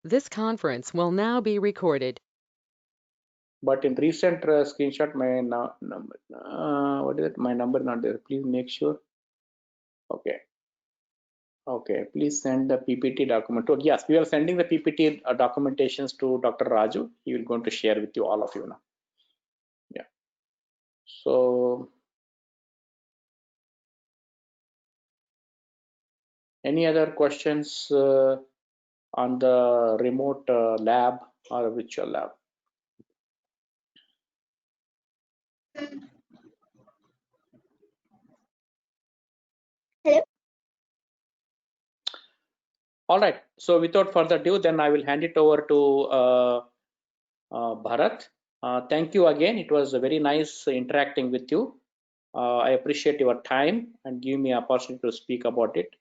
This conference will now be recorded. But in recent screenshot, my number, what is it? My number not there. Please make sure. Okay. Okay. Please send the PPT document. Oh, yes, we are sending the PPT documentations to Dr. Raju. He will going to share with you, all of you now. Yeah. So, any other questions on the remote lab or virtual lab? Hello. All right. So without further ado, then I will hand it over to Bharat. Thank you again. It was very nice interacting with you. I appreciate your time and give me opportunity to speak about it.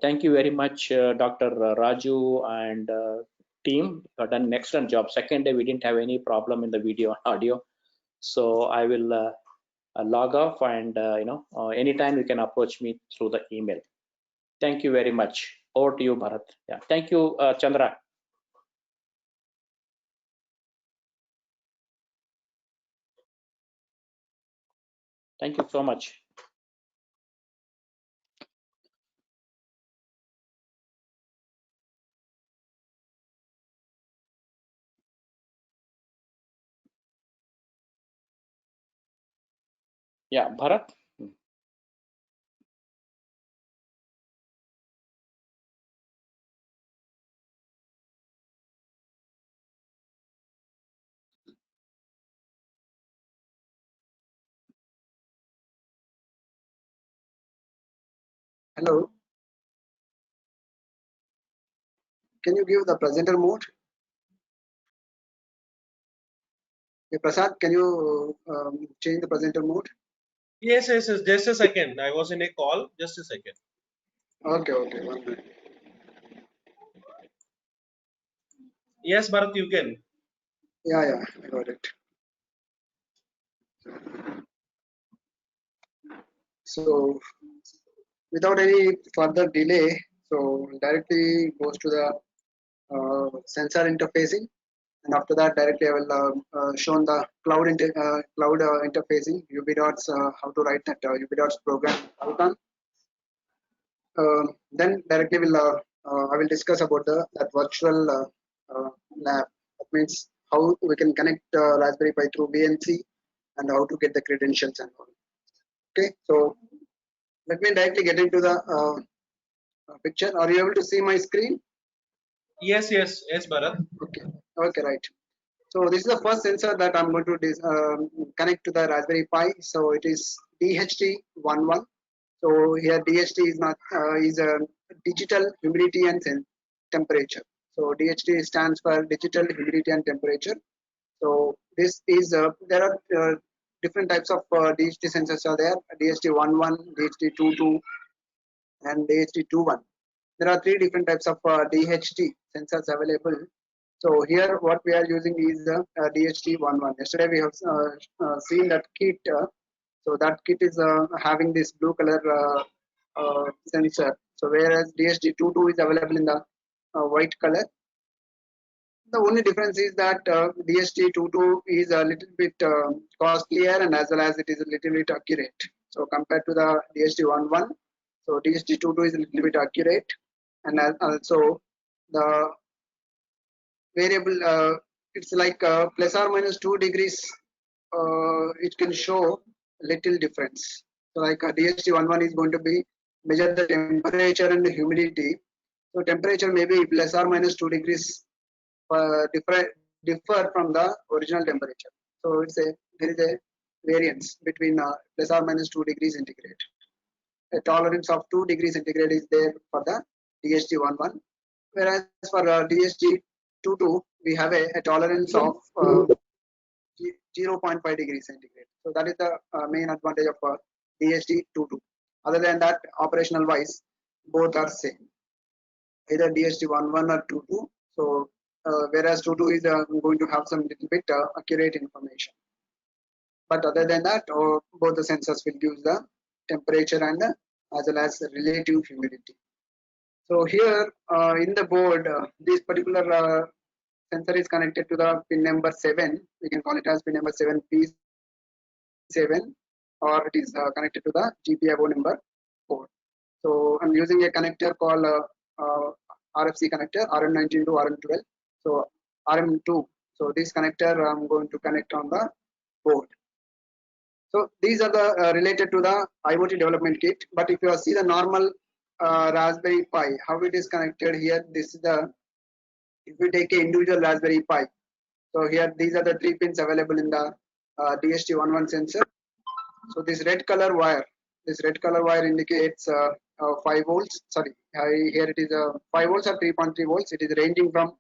Thank you very much, Dr. Raju and team. You have done an excellent job. Second day, we didn't have any problem in the video and audio. So I will log off, and anytime you can approach me through the email. Thank you very much. Over to you, Bharat. Yeah. Thank you, Chandra. Thank you so much. Yeah, Bharat. Hello. Can you give the presenter mode? Hey, Prasad, can you change the presenter mode? Yes. Just a second. I was in a call. Just a second. Okay. 1 minute. Yes, Bharat, you can. Yeah, I got it. So without any further delay, so directly goes to the sensor interfacing, and after that directly I will show the cloud interfacing, UBDOT's how to write that UBDOT's program Python. Then directly I will discuss about that virtual lab. That means how we can connect Raspberry Pi through VNC and how to get the credentials and all. Okay, so let me directly get into the picture. Are you able to see my screen? Yes, Bharat. Okay, right. So this is the first sensor that I'm going to connect to the Raspberry Pi. So it is DHT11. So here DHT is not is a digital humidity and temperature. So DHT stands for digital humidity and temperature. So this is there are different types of DHT sensors are there: DHT11, DHT22, and DHT21. There are three different types of DHT sensors available. So here what we are using is DHT11. Yesterday we have seen that kit. So that kit is having this blue color sensor. So whereas DHT22 is available in the white color. The only difference is that DHT22 is a little bit costlier, and as well as it is a little bit accurate. So compared to the DHT11, so DHT22 is a little bit accurate, and also the variable it's like plus or minus 2 degrees. It can show little difference. So like DHT11 is going to be measure the temperature and the humidity. So temperature may be plus or minus 2 degrees differ from the original temperature. So there is a variance between plus or minus 2 degrees centigrade. A tolerance of 2 degrees centigrade is there for the DHT11, whereas for DHT22 we have a tolerance of 0.5 degrees centigrade. So that is the main advantage of DHT22. Other than that, operational wise, both are same, either DHT11 or 22. So whereas 22 is going to have some little bit accurate information. But other than that, both the sensors will give the temperature and as well as relative humidity. So here in the board, this particular sensor is connected to the pin number 7. We can call it as pin number 7P7, or it is connected to the GPIO number 4. So I'm using a connector called RFC connector, RM19 to RM12. So RM2. So this connector I'm going to connect on the board. So these are the related to the IoT development kit. But if you see the normal Raspberry Pi, how it is connected here, this is the, if we take an individual Raspberry Pi, so here these are the 3 pins available in the DHT11 sensor. So this red color wire indicates 5 volts. Sorry, here it is 5 volts or 3.3 volts. It is ranging from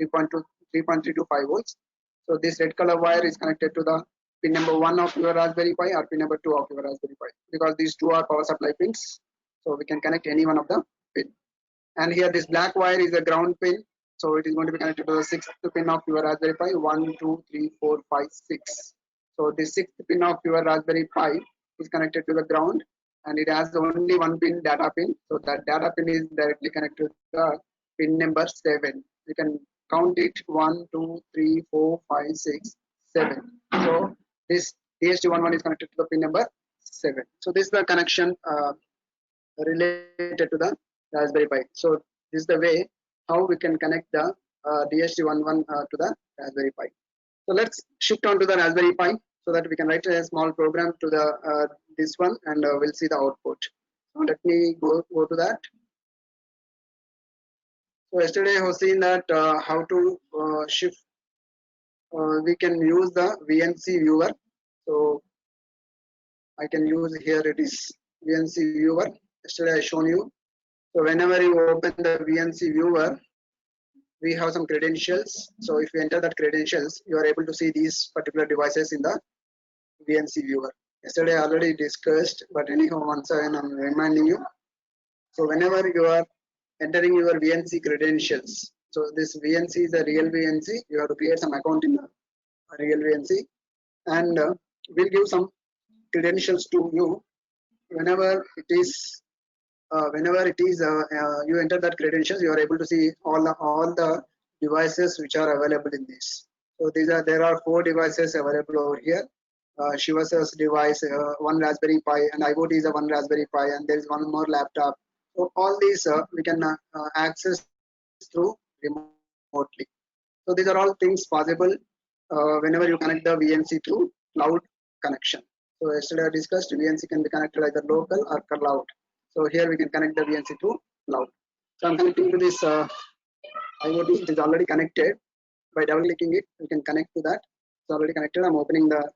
3.3 to 5 volts. So this red color wire is connected to the pin number 1 of your Raspberry Pi or pin number 2 of your Raspberry Pi, because these two are power supply pins. So we can connect any one of the pin. And here this black wire is a ground pin. So it is going to be connected to the 6th pin of your Raspberry Pi. 1, 2, 3, 4, 5, 6. So the 6th pin of your Raspberry Pi is connected to the ground, and it has only one pin, data pin. So that data pin is directly connected to the pin number 7. You can count it 1, 2, 3, 4, 5, 6, 7. So this DHT11 is connected to the pin number 7. So this is the connection related to the Raspberry Pi. So this is the way how we can connect the DHT11 to the Raspberry Pi. So let's shift on to the Raspberry Pi so that we can write a small program to the this one, and we'll see the output. So let me go to that. So yesterday I was seeing that how to shift. We can use the VNC viewer. So I can use here, it is VNC viewer. Yesterday I shown you. So whenever you open the VNC viewer, we have some credentials. So if you enter that credentials, you are able to see these particular devices in the VNC viewer. Yesterday I already discussed, but anyhow, once again I'm reminding you. So whenever you are entering your VNC credentials, so this VNC is a real VNC. You have to create some account in the real VNC, and we'll give some credentials to you. Whenever it is you enter that credentials, you are able to see all the devices which are available in this. So there are 4 devices available over here. Shiva's device, one Raspberry Pi, and IoT is a one Raspberry Pi, and there is one more laptop. So all these we can access through remotely. So these are all things possible whenever you connect the VNC through cloud connection. So yesterday I discussed VNC can be connected either local or cloud. So here we can connect the VNC to cloud. So I'm connecting to this IoT. It is already connected. By double clicking it, we can connect to that. It's already connected. I'm opening the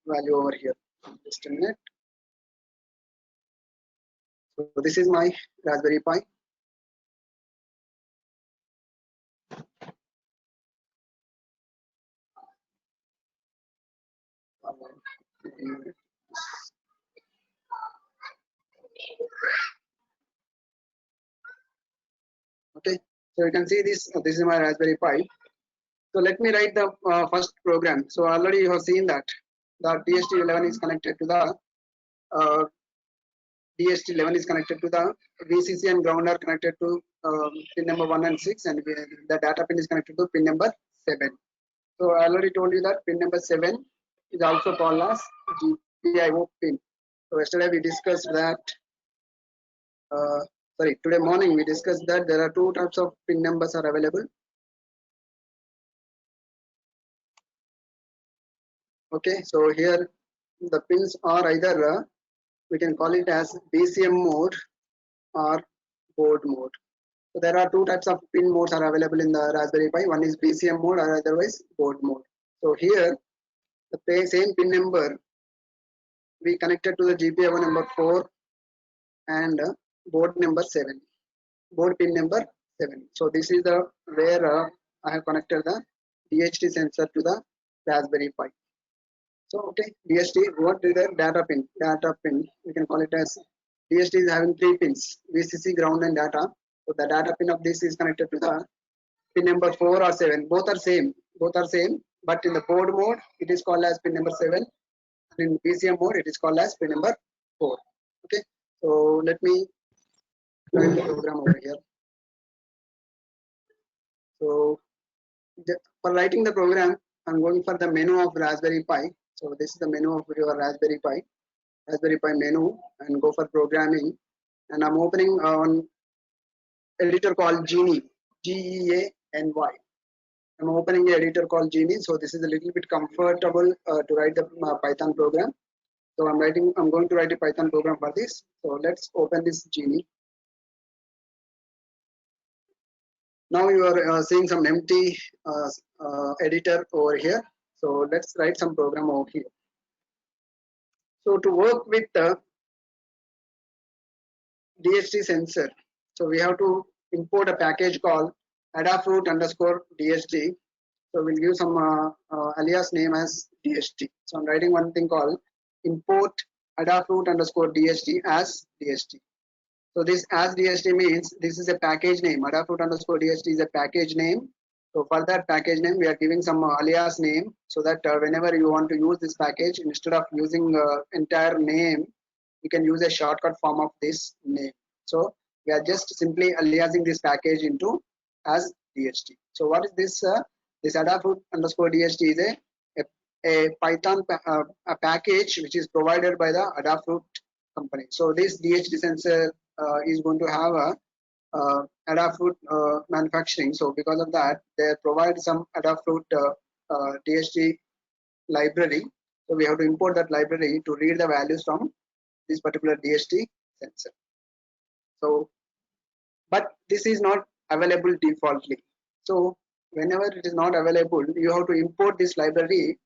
value over here. Just a minute. So this is my Raspberry Pi. Okay, so you can see this. This is my Raspberry Pi. So let me write the first program. So already you have seen that the DHT11 is connected to the DHT11 is connected to the VCC, and ground are connected to pin number 1 and 6, and the data pin is connected to pin number 7. So I already told you that pin number 7 is also called as GPIO pin. So yesterday we discussed that. Today morning we discussed that there are 2 types of pin numbers are available. Okay, so here the pins are either we can call it as BCM mode or board mode. So there are 2 types of pin modes are available in the Raspberry Pi. One is BCM mode or otherwise board mode. So here the same pin number we connected to the GPIO number 4 and board number 7, board pin number 7. So this is the where I have connected the DHT sensor to the Raspberry Pi. So okay, DHT, what is the data pin? Data pin, we can call it as DHT is having 3 pins, VCC, ground and data. So the data pin of this is connected to the pin number 4 or 7. Both are same, but in the board mode it is called as pin number 7. And in BCM mode it is called as pin number 4. Okay, so let me write the program over here. So for writing the program, I'm going for the menu of Raspberry Pi. So this is the menu of your Raspberry Pi menu, and go for programming. And I'm opening on editor called Geany, G-E-A-N-Y. I'm opening the editor called Geany. So this is a little bit comfortable to write the Python program. So I'm going to write a Python program for this. So let's open this Geany. Now you are seeing some empty editor over here. So let's write some program over here. So to work with the DHT sensor, so we have to import a package called Adafruit_DHT. So we'll give some alias name as DHT. So I'm writing one thing called import Adafruit_DHT as DHT. So this as DHT means this is a package name. Adafruit_DHT is a package name. So for that package name, we are giving some alias name, so that whenever you want to use this package, instead of using entire name, you can use a shortcut form of this name. So we are just simply aliasing this package into as DHT. So what is this? This Adafruit_DHT is a Python a package which is provided by the Adafruit company. So this DHT sensor is going to have a Adafruit manufacturing. So because of that, they provide some Adafruit DHT library. So we have to import that library to read the values from this particular DHT sensor. So, but this is not available defaultly. So whenever it is not available, you have to import this library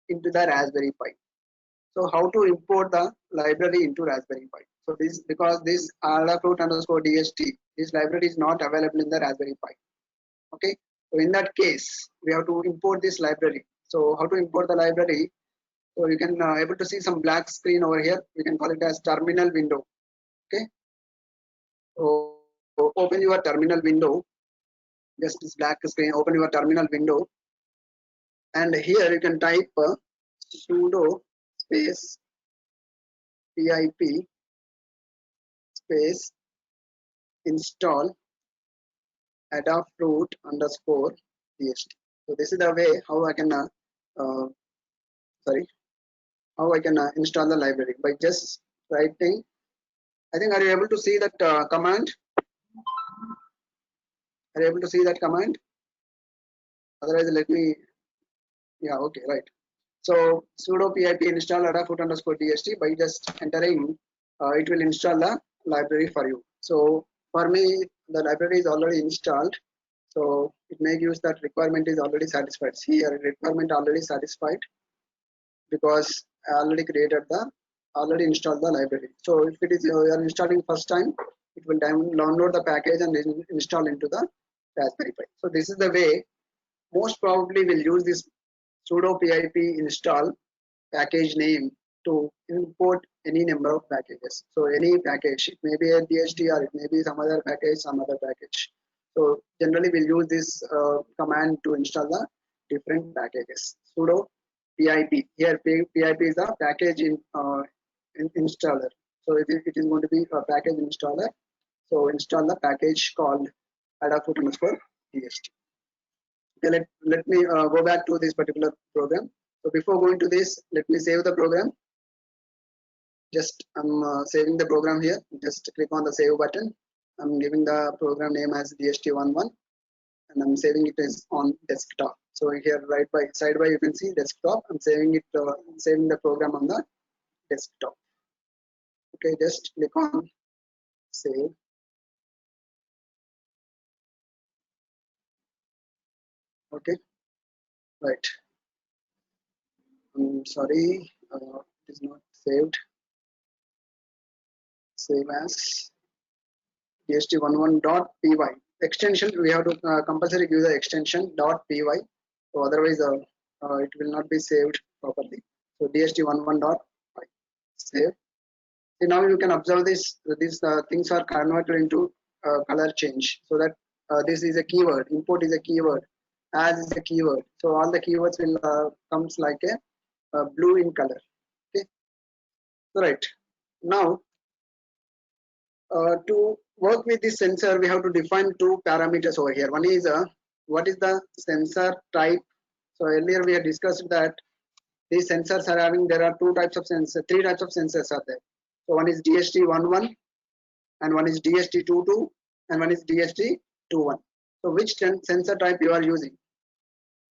into the Raspberry Pi. So how to import the library into Raspberry Pi? So this, because this Adafruit_DHT, this library is not available in the Raspberry Pi. Okay. So in that case, we have to import this library. So how to import the library? So you can able to see some black screen over here. We can call it as terminal window. Okay. So open your terminal window. Just this black screen. Open your terminal window, and here you can type sudo space pip space install Adafruit_DHT. So this is the way how I can install the library by just writing. I think, are you able to see that command? Are you able to see that command? Otherwise, let me. Yeah. Okay. Right. So sudo pip install Adafruit_DHT. By just entering, it will install the library for you. So for me, the library is already installed. So it may use that requirement is already satisfied. See here, requirement already satisfied, because I already installed the library. So if it is you are installing first time, it will download the package and install into the Raspberry Pi. So this is the way. Most probably we'll use this sudo pip install package name to import any number of packages. So any package, it may be a DHT or it may be some other package, some other package. So generally we'll use this command to install the different packages. Sudo pip. Here pip is the package installer. So it is going to be a package installer. So install the package called Adafruit_DHT. Okay, let me go back to this particular program. So before going to this, let me save the program. Just I'm saving the program here. Just click on the save button. I'm giving the program name as DHT11, and I'm saving it as on desktop. So here right by side by you can see desktop. I'm saving it, saving the program on the desktop. Okay, just click on save. Okay, right. I'm sorry, it is not saved. Save as DHT11.py. Extension, we have to compulsory give the extension .py. So otherwise it will not be saved properly. So DHT11.py. Save. See, now you can observe this. These things are converted into color change. So that this is a keyword. Import is a keyword. As is a keyword. So all the keywords will comes like a blue in color. Okay. So right now to work with this sensor, we have to define two parameters over here. One is what is the sensor type. So earlier we had discussed that these sensors are having, there are two types of sensors, three types of sensors are there. So one is DHT11 and one is DHT22 and one is DHT21. So which sensor type you are using?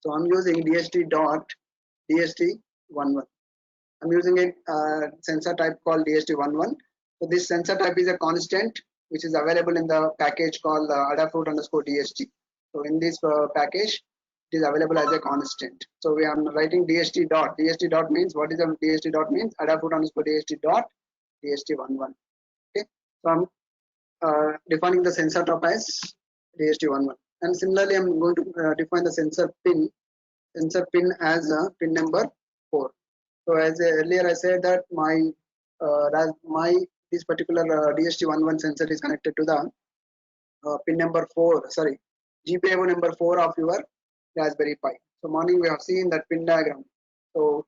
So I'm using DHT11. I'm using a sensor type called DHT11. So this sensor type is a constant which is available in the package called Adafruit_DHT. So in this package, it is available as a constant. So we are writing DHT dot. DHT dot means, what is a DHT dot means? Adafruit_DHT dot DHT11. Okay. So I'm defining the sensor type as DHT11. And similarly, I'm going to define the sensor pin as pin number 4. So as earlier I said that this particular DHT11 sensor is connected to the pin number 4, sorry, GPIO number 4 of your Raspberry Pi. So morning we have seen that pin diagram. So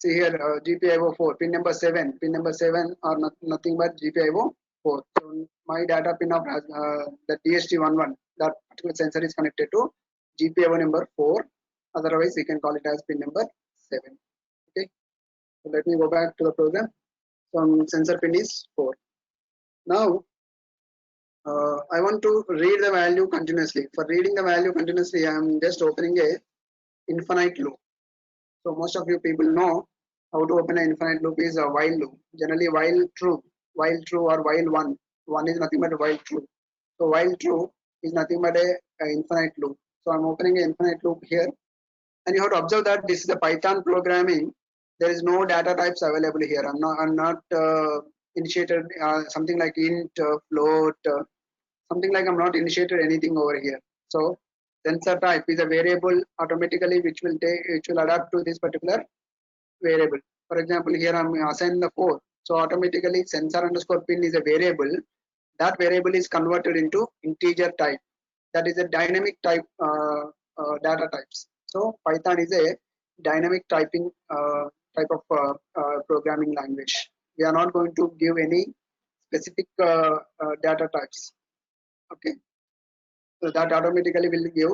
see here GPIO 4, pin number 7 are nothing but GPIO 4. So my data pin of the DHT11, that particular sensor is connected to GPIO number 4. Otherwise, we can call it as pin number 7. Okay. So let me go back to the program. So sensor pin is 4. Now I want to read the value continuously. For reading the value continuously, I am just opening a infinite loop. So most of you people know how to open an infinite loop is a while loop. Generally while true or while 1. 1 is nothing but a while true. So while true is nothing but a infinite loop. So I'm opening an infinite loop here. And you have to observe that this is a Python programming. There is no data types available here. I'm not initiated something like int, float, something like I'm not initiated anything over here. So sensor type is a variable automatically which will adapt to this particular variable. For example, here I'm assigning the 4. So automatically sensor underscore pin is a variable. That variable is converted into integer type. That is a dynamic type data types. So Python is a dynamic typing type of programming language. We are not going to give any specific data types. Okay, so that automatically will give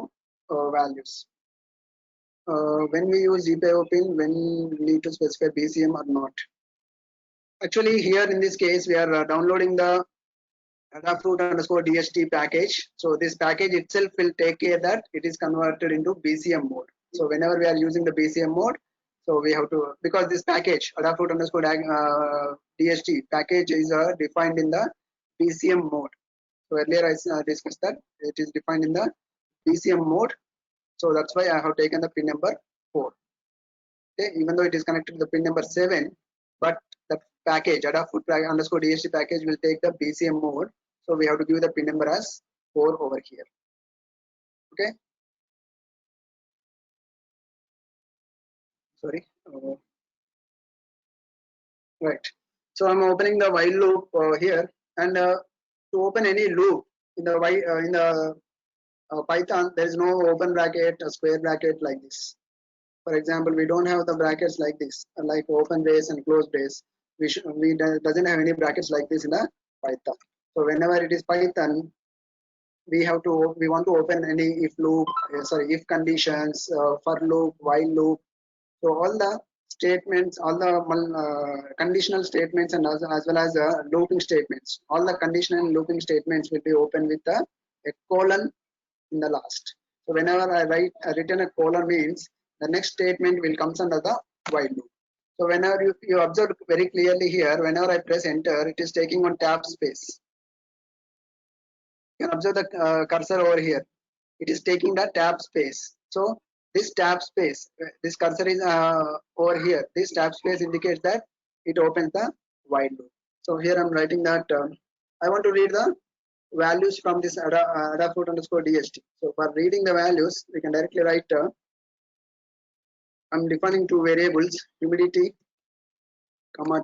values. When we use GPIO pin, when we need to specify BCM or not. Actually, here in this case, we are downloading the Adafruit_DHT package. So this package itself will take care that it is converted into BCM mode. So whenever we are using the BCM mode, so we have to, because this package Adafruit_DHT package is defined in the BCM mode. So earlier I discussed that it is defined in the BCM mode. So that's why I have taken the pin number 4. Okay, even though it is connected to the pin number 7, but the package Adafruit_DHT package will take the BCM mode. So we have to give the pin number as 4 over here. Okay. Sorry. Right. So I'm opening the while loop here, and to open any loop in the Python, there is no open bracket, a square bracket like this. For example, we don't have the brackets like this, like open brace and close brace. We doesn't have any brackets like this in a Python. So whenever it is Python, we want to open any if loop, if conditions, for loop, while loop. So all the statements, all the conditional statements, and as well as looping statements. All the conditional and looping statements will be opened with a colon in the last. So whenever I written a colon means the next statement will come under the while loop. So whenever you observe very clearly here, whenever I press enter, it is taking one tab space. You can observe the cursor over here. It is taking the tab space. So this tab space, this cursor is over here. This tab space indicates that it opens the while loop. So here I'm writing that I want to read the values from this Adafruit_DHT. So for reading the values, we can directly write I'm defining two variables, humidity,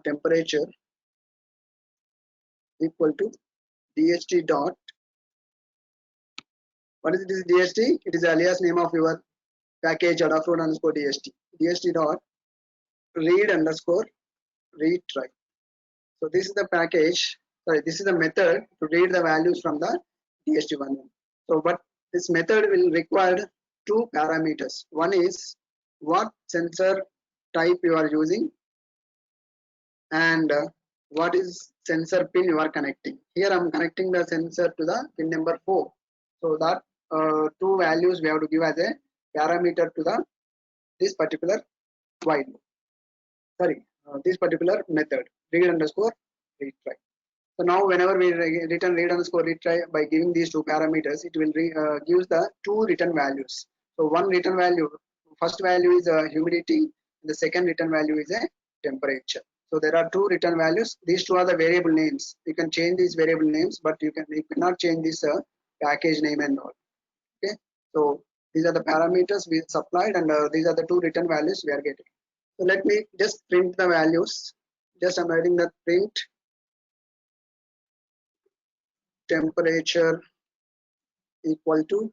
temperature equal to DHT dot. What is this DHT? It is alias name of your package Adafruit_DHT. DHT dot read underscore retry. So this is the package. Sorry, this is the method to read the values from the DHT1. So, but this method will require two parameters. One is what sensor type you are using, and what is sensor pin you are connecting. Here I'm connecting the sensor to the pin number 4. So that two values we have to give as a parameter to the this particular while. Sorry, this particular method read underscore retry. So now whenever we return read underscore retry by giving these two parameters, it will gives the two return values. So one return value, first value is humidity, the second return value is a temperature. So there are two return values. These two are the variable names. You can change these variable names, but you cannot change this package name and all. Okay. So these are the parameters we supplied, and these are the two return values we are getting. So let me just print the values. Just I'm writing the print temperature equal to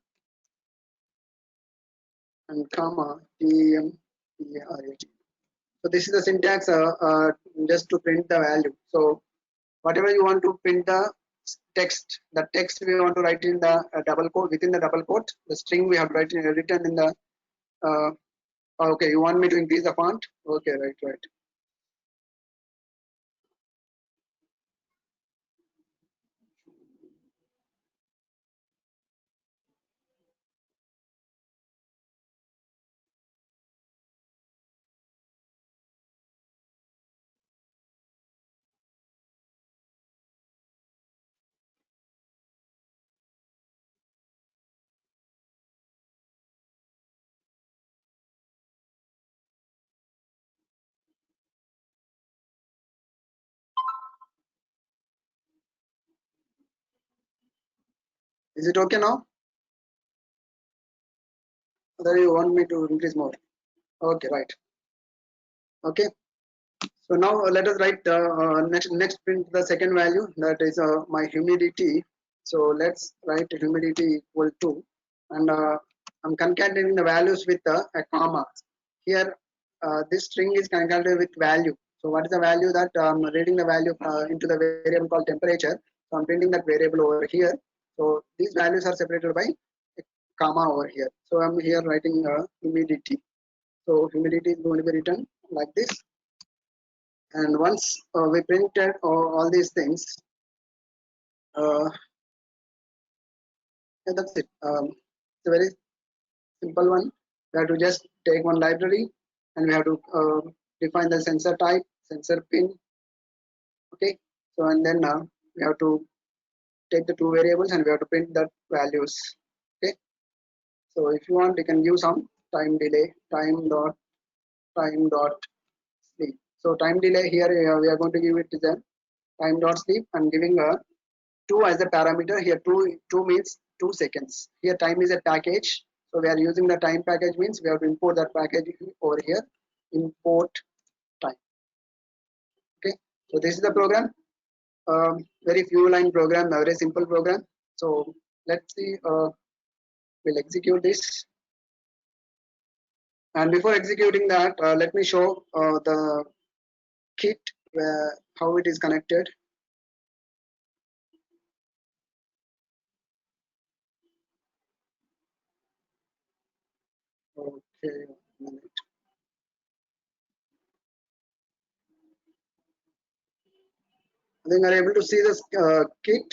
and comma TEMPERAT. So this is the syntax just to print the value. So whatever you want to print the text we want to write in the double quote, within the double quote, the string we have written in the okay, you want me to increase the font? Okay, right. Is it okay now? Or you want me to increase more? Okay, right. Okay. So now let us write next print the second value, that is my humidity. So let's write humidity equal to, and I'm concatenating the values with a comma. Here this string is concatenated with value. So what is the value that I'm reading the value into the variable called temperature. So I'm printing that variable over here. So these values are separated by a comma over here. So I'm here writing humidity. So humidity is going to be written like this. And once we printed all these things, yeah, that's it. It's a very simple one. We have to just take one library and we have to define the sensor type, sensor pin. Okay, so and then we have to take the two variables and we have to print the values. Okay, so if you want, you can give some time delay, time dot sleep. So time delay here we are going to give it to the time dot sleep and giving a 2 as a parameter. Here 2 means 2 seconds. Here time is a package, so we are using the time package, means we have to import that package over here, import time. Okay, so this is the program, very few line program, a very simple program. So let's see, we'll execute this, and before executing that let me show the kit how it is connected. Okay, I think are able to see this kit.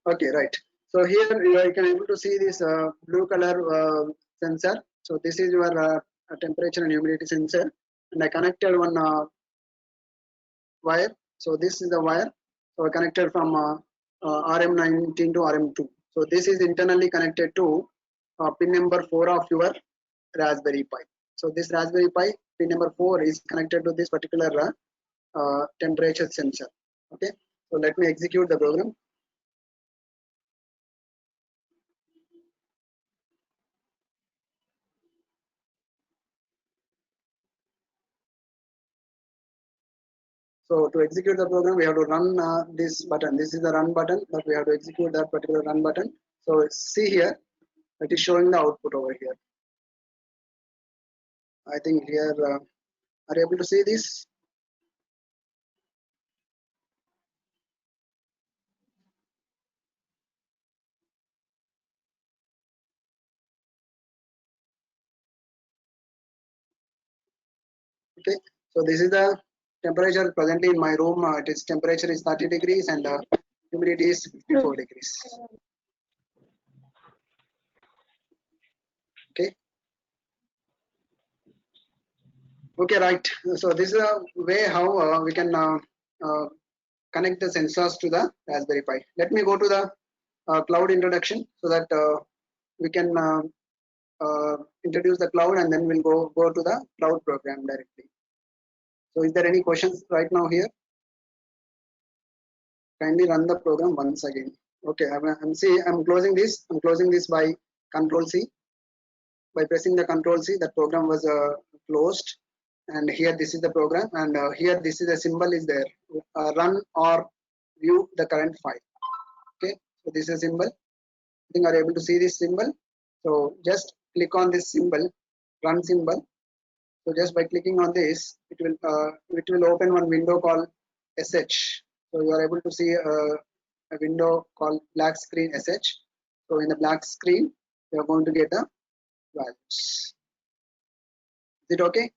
Okay, right. So here you can able to see this blue color sensor. So this is your temperature and humidity sensor, and I connected one wire. So this is the wire. So I connected from RM19 to RM2. So this is internally connected to pin number 4 of your Raspberry Pi. So this Raspberry Pi pin number 4 is connected to this particular temperature sensor. Okay. So let me execute the program. So to execute the program, we have to run this button. This is the run button, but we have to execute that particular run button. So see here, it is showing the output over here. I think here, are you able to see this? Okay, so this is the temperature presently in my room. It is temperature is 30 degrees and humidity is 54 degrees. Okay. Okay, right. So this is a way how we can connect the sensors to the Raspberry Pi. Let me go to the cloud introduction so that we can introduce the cloud and then we'll go to the cloud program directly. So is there any questions right now here? Kindly run the program once again. Okay, I'm closing this. I'm closing this by Control C. By pressing the Control C, the program was closed. And here this is the program, and here this is a symbol is there. Run or view the current file. Okay, so this is a symbol. I think are able to see this symbol. So just click on this symbol, run symbol. So just by clicking on this, it will open one window called SH. So you are able to see a window called black screen SH. So in the black screen, you are going to get the values. Is it okay?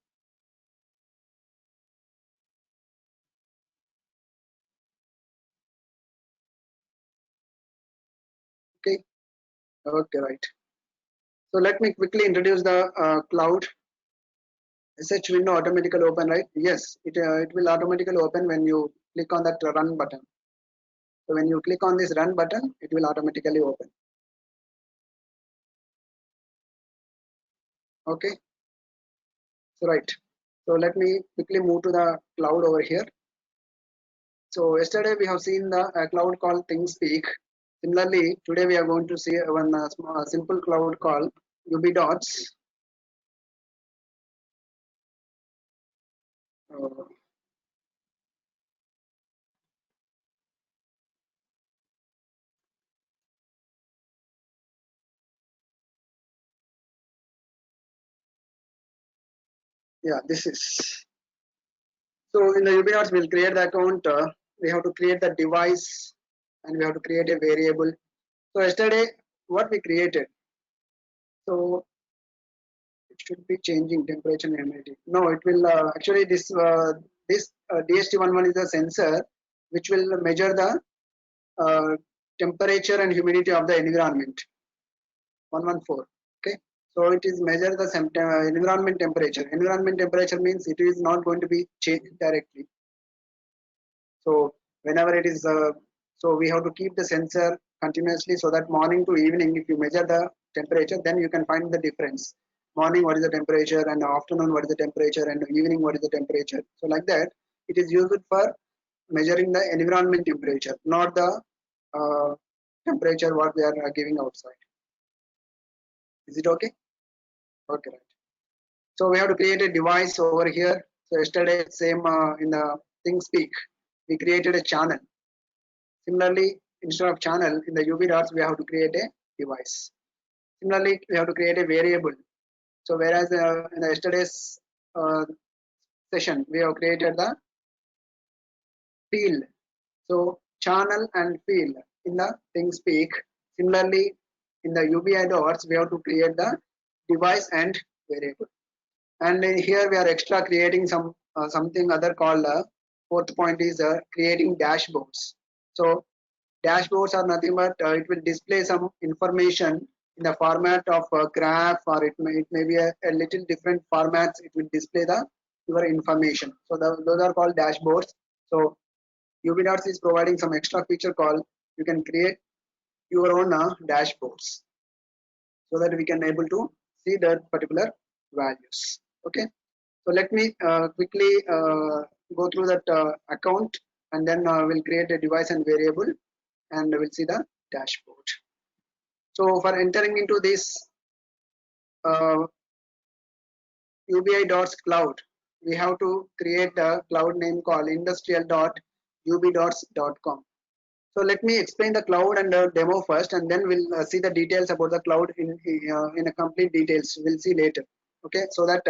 Okay. Okay, right. So let me quickly introduce the cloud. SH window automatically open, right? Yes, it will automatically open when you click on that run button. So when you click on this run button, it will automatically open. Okay. So right. So let me quickly move to the cloud over here. So yesterday we have seen the cloud called ThingSpeak. Similarly, today we are going to see one simple cloud called UBDots. Yeah, this is. So in the UBDots, we'll create the account. We have to create the device and we have to create a variable. So yesterday, what we created. So it should be changing temperature and humidity. No, it will actually this DHT11 is a sensor which will measure the temperature and humidity of the environment. 114. Okay. So it is measure the environment temperature. Environment temperature means it is not going to be changed directly. So whenever it is, so we have to keep the sensor continuously so that morning to evening, if you measure the temperature, then you can find the difference. Morning, what is the temperature, and afternoon, what is the temperature, and evening, what is the temperature. So like that, it is used for measuring the environment temperature, not the temperature what we are giving outside. Is it okay? Okay, right. So we have to create a device over here. So yesterday, same in the ThingSpeak, we created a channel. Similarly, instead of channel in the UBDots, we have to create a device. Similarly, we have to create a variable. So whereas in the yesterday's session, we have created the field. So channel and field in the ThingSpeak. Similarly, in the UBDots, we have to create the device and variable. And here we are extra creating some something other called fourth point is creating dashboards. So dashboards are nothing but it will display some information in the format of a graph, or it may be a little different formats. It will display your information. So those are called dashboards. So UBDots is providing some extra feature called you can create your own dashboards so that we can able to see that particular values. Okay. So let me quickly go through that account, and then we'll create a device and variable, and we'll see the dashboard. So for entering into this UBDots cloud, we have to create a cloud name called industrial.ubdots.com. So let me explain the cloud and the demo first, and then we'll see the details about the cloud in a complete details. We'll see later. Okay, so that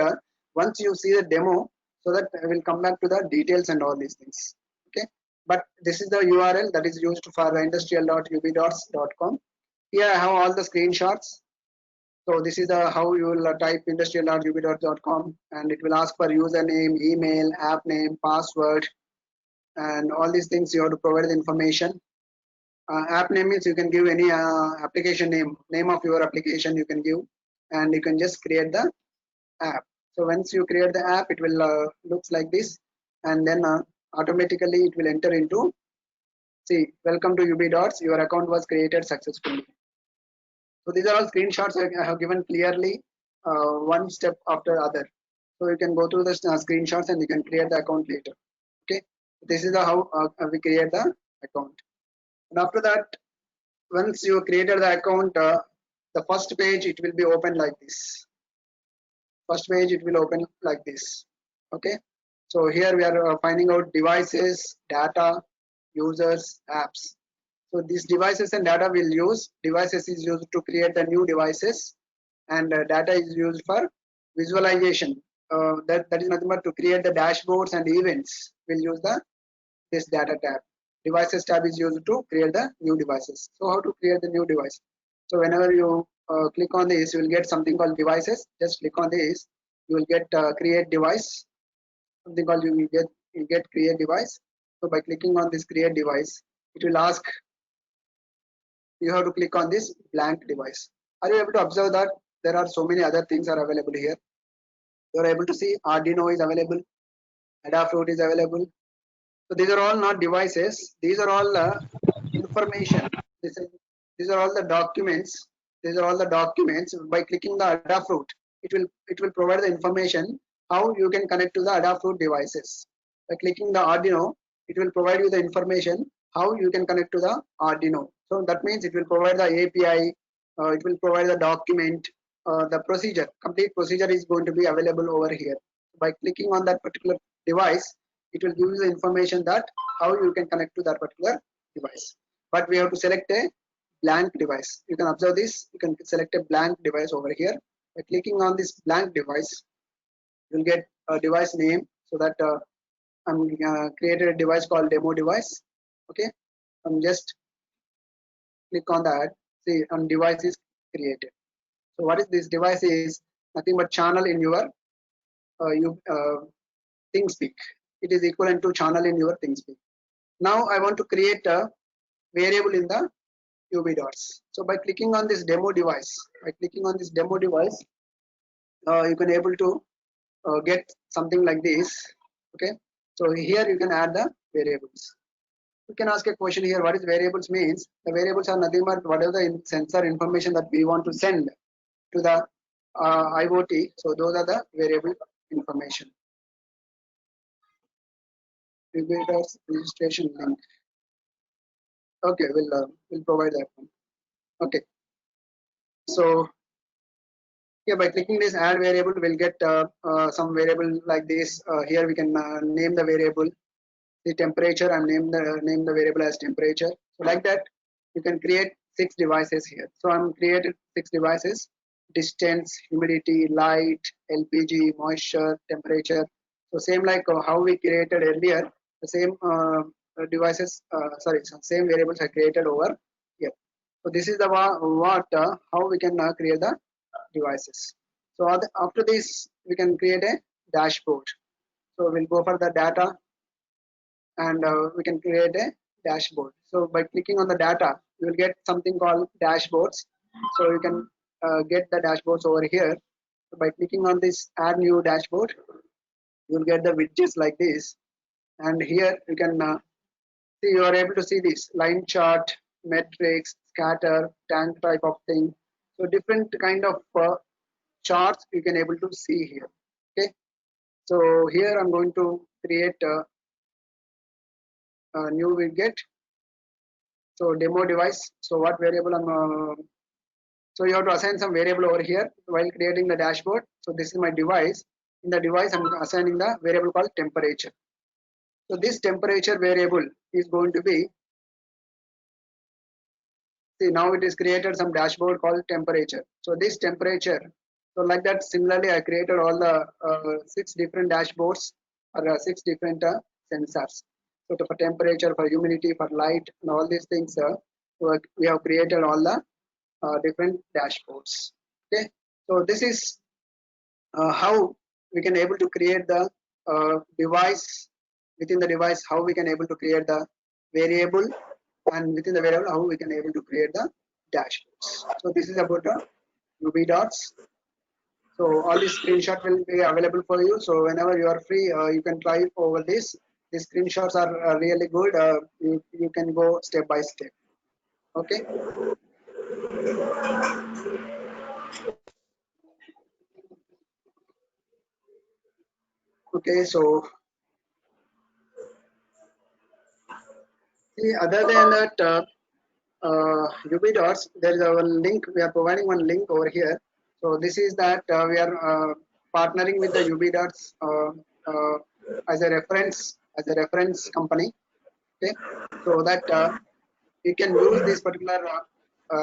once you see the demo, so that I will come back to the details and all these things. Okay, but this is the URL that is used for industrial.ubdots.com. Here I have all the screenshots. So this is the how you will type industrial.ubdots.com, and it will ask for username, email, app name, password, and all these things you have to provide the information. App name means you can give any application name of your application you can give, and you can just create the app. So once you create the app, it will looks like this, and then automatically it will enter into, see, welcome to UBdots, your account was created successfully. So these are all screenshots I have given clearly, one step after other. So you can go through the screenshots and you can create the account later. Okay, this is the how we create the account. And after that, once you created the account, the first page it will be open like this. First page it will open like this. Okay, so here we are finding out devices, data, users, apps. So these devices and data we'll use. Devices is used to create the new devices, and data is used for visualization. That is nothing but to create the dashboards and events. We'll use this data tab. Devices tab is used to create the new devices. So how to create the new device? So whenever you click on this, you will get something called devices. Just click on this, you will get create device. Something called you get create device. So by clicking on this create device, it will ask you have to click on this blank device. Are you able to observe that there are so many other things are available here? You are able to see Arduino is available, Adafruit is available. So these are all not devices. These are all information. These are all the documents. These are all the documents. By clicking the Adafruit, it will provide the information how you can connect to the Adafruit devices. By clicking the Arduino, it will provide you the information how you can connect to the Arduino. So that means it will provide the API. It will provide the document. The procedure, complete procedure is going to be available over here. By clicking on that particular device, it will give you the information that how you can connect to that particular device. But we have to select a blank device. You can observe this. You can select a blank device over here. By clicking on this blank device, you'll get a device name. So that I'm created a device called demo device. Okay, I'm just click on that. See, device is created. So what is this device is nothing but channel in your ThingSpeak. It is equivalent to channel in your ThingSpeak. Now I want to create a variable in the UBdots. So by clicking on this demo device, you can able to get something like this. Okay, so here you can add the variables. You can ask a question here, what is variables means? The variables are nothing but whatever the sensor information that we want to send to the IoT. So those are the variable information. UBdots registration link. Okay, we'll provide that one. Okay, so here by clicking this add variable, we'll get some variable like this. Here we can name the variable, the temperature, and name the variable as temperature. So like that, you can create 6 devices here. So I'm created 6 devices: distance, humidity, light, LPG, moisture, temperature. So same like how we created earlier, the same devices, same variables are created over here. So this is the how we can create the devices. So after this, we can create a dashboard. So we'll go for the data, and we can create a dashboard. So by clicking on the data, you will get something called dashboards. So you can get the dashboards over here. So by clicking on this add new dashboard, you will get the widgets like this. And here you can see, you are able to see this line chart, metrics, scatter, tank type of thing. So different kind of charts you can able to see here. Okay, so here I'm going to create a new widget. So demo device. So what variable so you have to assign some variable over here while creating the dashboard. So this is my device. in the device I'm assigning the variable called temperature. So this temperature variable is going to be, see now it is created some dashboard called temperature. So this temperature, so like that similarly I created all the 6 different dashboards or 6 different sensors. So for temperature, for humidity, for light and all these things, we have created all the different dashboards. Okay, so this is how we can able to create the device. Within the device, how we can able to create the variable, and within the variable how we can able to create the dashboards. So this is about the UV dots. So all these screenshot will be available for you. So whenever you are free, you can try over this. These screenshots are really good. You can go step by step. Okay. Okay. So see, other than that, UV dots, there is a link. We are providing one link over here. So this is that we are partnering with the UV dots as a reference company. Okay, so that you can use this particular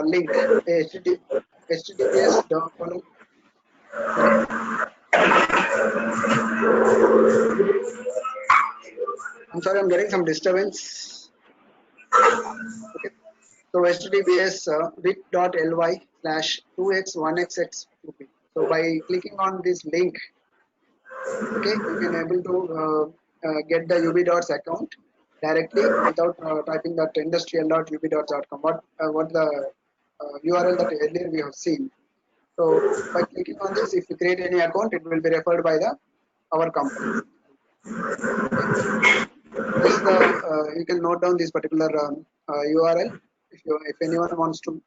link, https. I'm sorry, I'm getting some disturbance. Okay. So https bit.ly/2x1xx2p. So by clicking on this link, okay, you can able to get the UV dots account directly without typing that industrial.ubdots.com. What the URL that earlier we have seen. So by clicking on this, if you create any account, it will be referred by our company. This is the you can note down this particular URL if anyone wants to.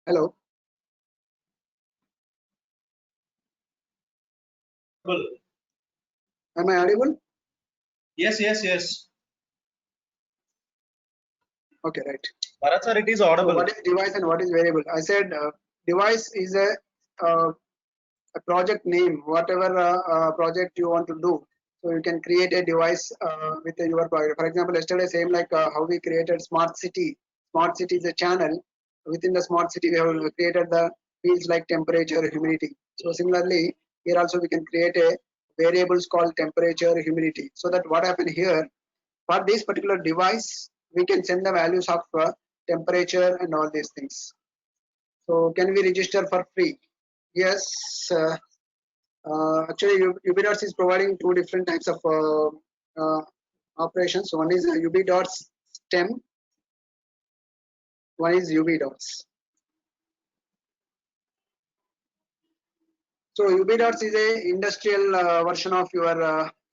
Hello. Am I audible? Yes, yes, yes. Okay, right. Bharat sir, it is audible. So what is device and what is variable? I said device is a project name, whatever project you want to do. So you can create a device with your project. For example, yesterday same like how we created smart city. Smart city is a channel. Within the smart city, we have created the fields like temperature, humidity. So similarly, here also we can create a variables called temperature, humidity. So that what happened here, for this particular device, we can send the values of temperature and all these things. So can we register for free? Yes. Actually, UBDots is providing 2 different types of operations. One is UBDots STEM. One is UBDots. So UBDots is a industrial version of your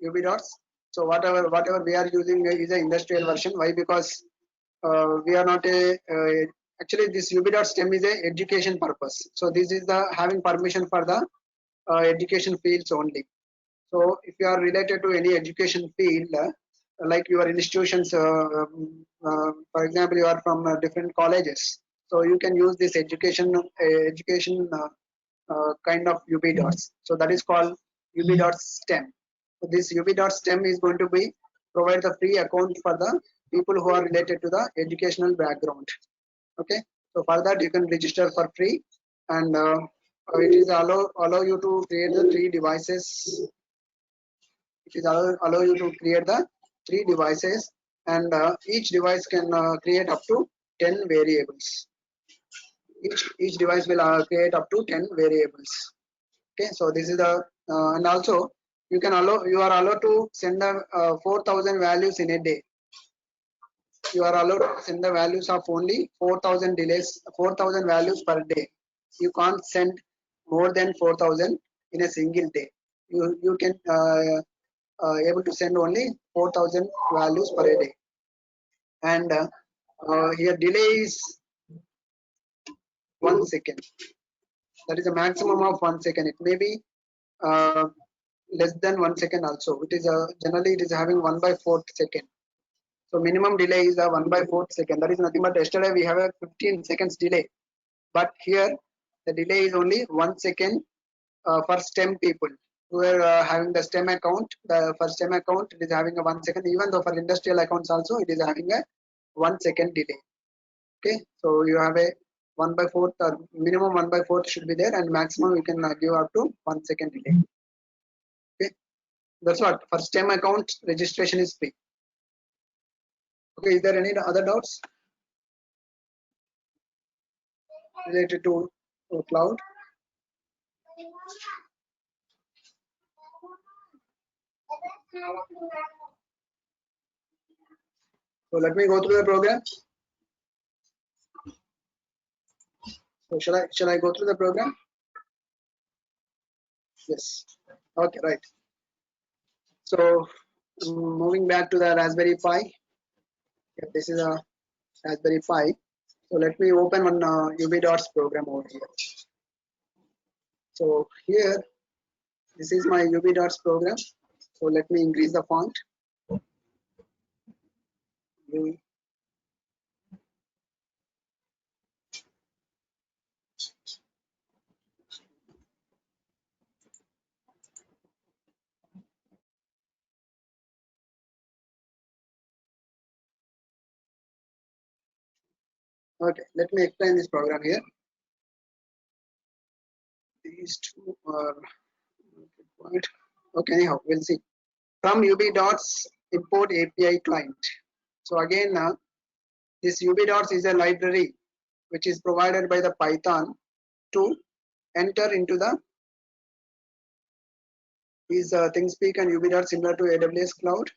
UBDots. So whatever we are using is an industrial version. Why? Because we are not actually this UBDots STEM is a education purpose. So this is the having permission for the education fields only. So if you are related to any education field, like your institutions, for example, you are from different colleges, so you can use this education kind of UBDots. So that is called UBDots STEM. So this UBDots STEM is going to be provide the free account for the people who are related to the educational background. Okay, so for that you can register for free, and it is allow you to create the 3 devices. It is allow you to create the 3 devices, and each device can create up to 10 variables. Each device will create up to 10 variables. Okay, so this is the and also you are allowed to send the 4,000 values in a day. You are allowed to send the values of only 4,000 values per day. You can't send more than 4,000 in a single day. You can able to send only 4,000 values per day, and here delay is 1 second. That is a maximum of 1 second. It may be less than 1 second also. It is generally it is having 1/4 second. So minimum delay is a 1/4 second. That is nothing but yesterday we have a 15 seconds delay, but here the delay is only 1 second for STEM people who are having the STEM account. For STEM account it is having a 1 second. Even though for industrial accounts also it is having a 1 second delay. Okay, so you have a 1/4 minimum 1/4 should be there, and maximum you can give up to 1 second delay. Okay, that's what for STEM account registration is free. Okay, is there any other doubts related to cloud? So let me go through the program. So shall I go through the program? Yes. Okay, right. So moving back to the Raspberry Pi. Yeah, this is a Raspberry Pi. So let me open one UBDOTS program over here. So here, this is my UBDOTS program. So let me increase the font. Okay, let me explain this program here. These two are okay. Anyhow, we'll see. From UBDOTS import API client. So again, this UBDOTS is a library which is provided by the Python to enter into the these ThingSpeak and UBDOTS similar to AWS Cloud.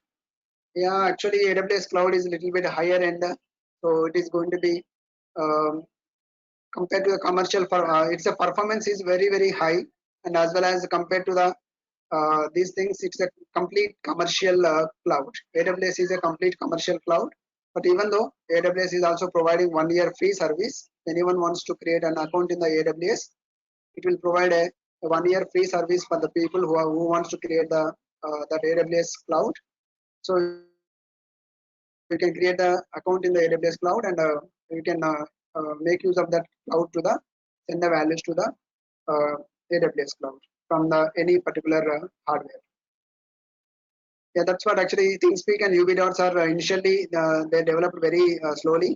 Yeah, actually AWS Cloud is a little bit higher end, so it is going to be compared to the commercial. For its performance is very high, and as well as compared to the these things, it's a complete commercial cloud. AWS is a complete commercial cloud, but even though AWS is also providing 1 year free service, anyone wants to create an account in the AWS, it will provide a 1 year free service for the people who wants to create the that AWS cloud. So you can create the account in the AWS cloud, and you can make use of that cloud to the send the values to the AWS cloud from the any particular hardware. Yeah, that's what actually ThingSpeak and UBDOTS are initially they developed very slowly,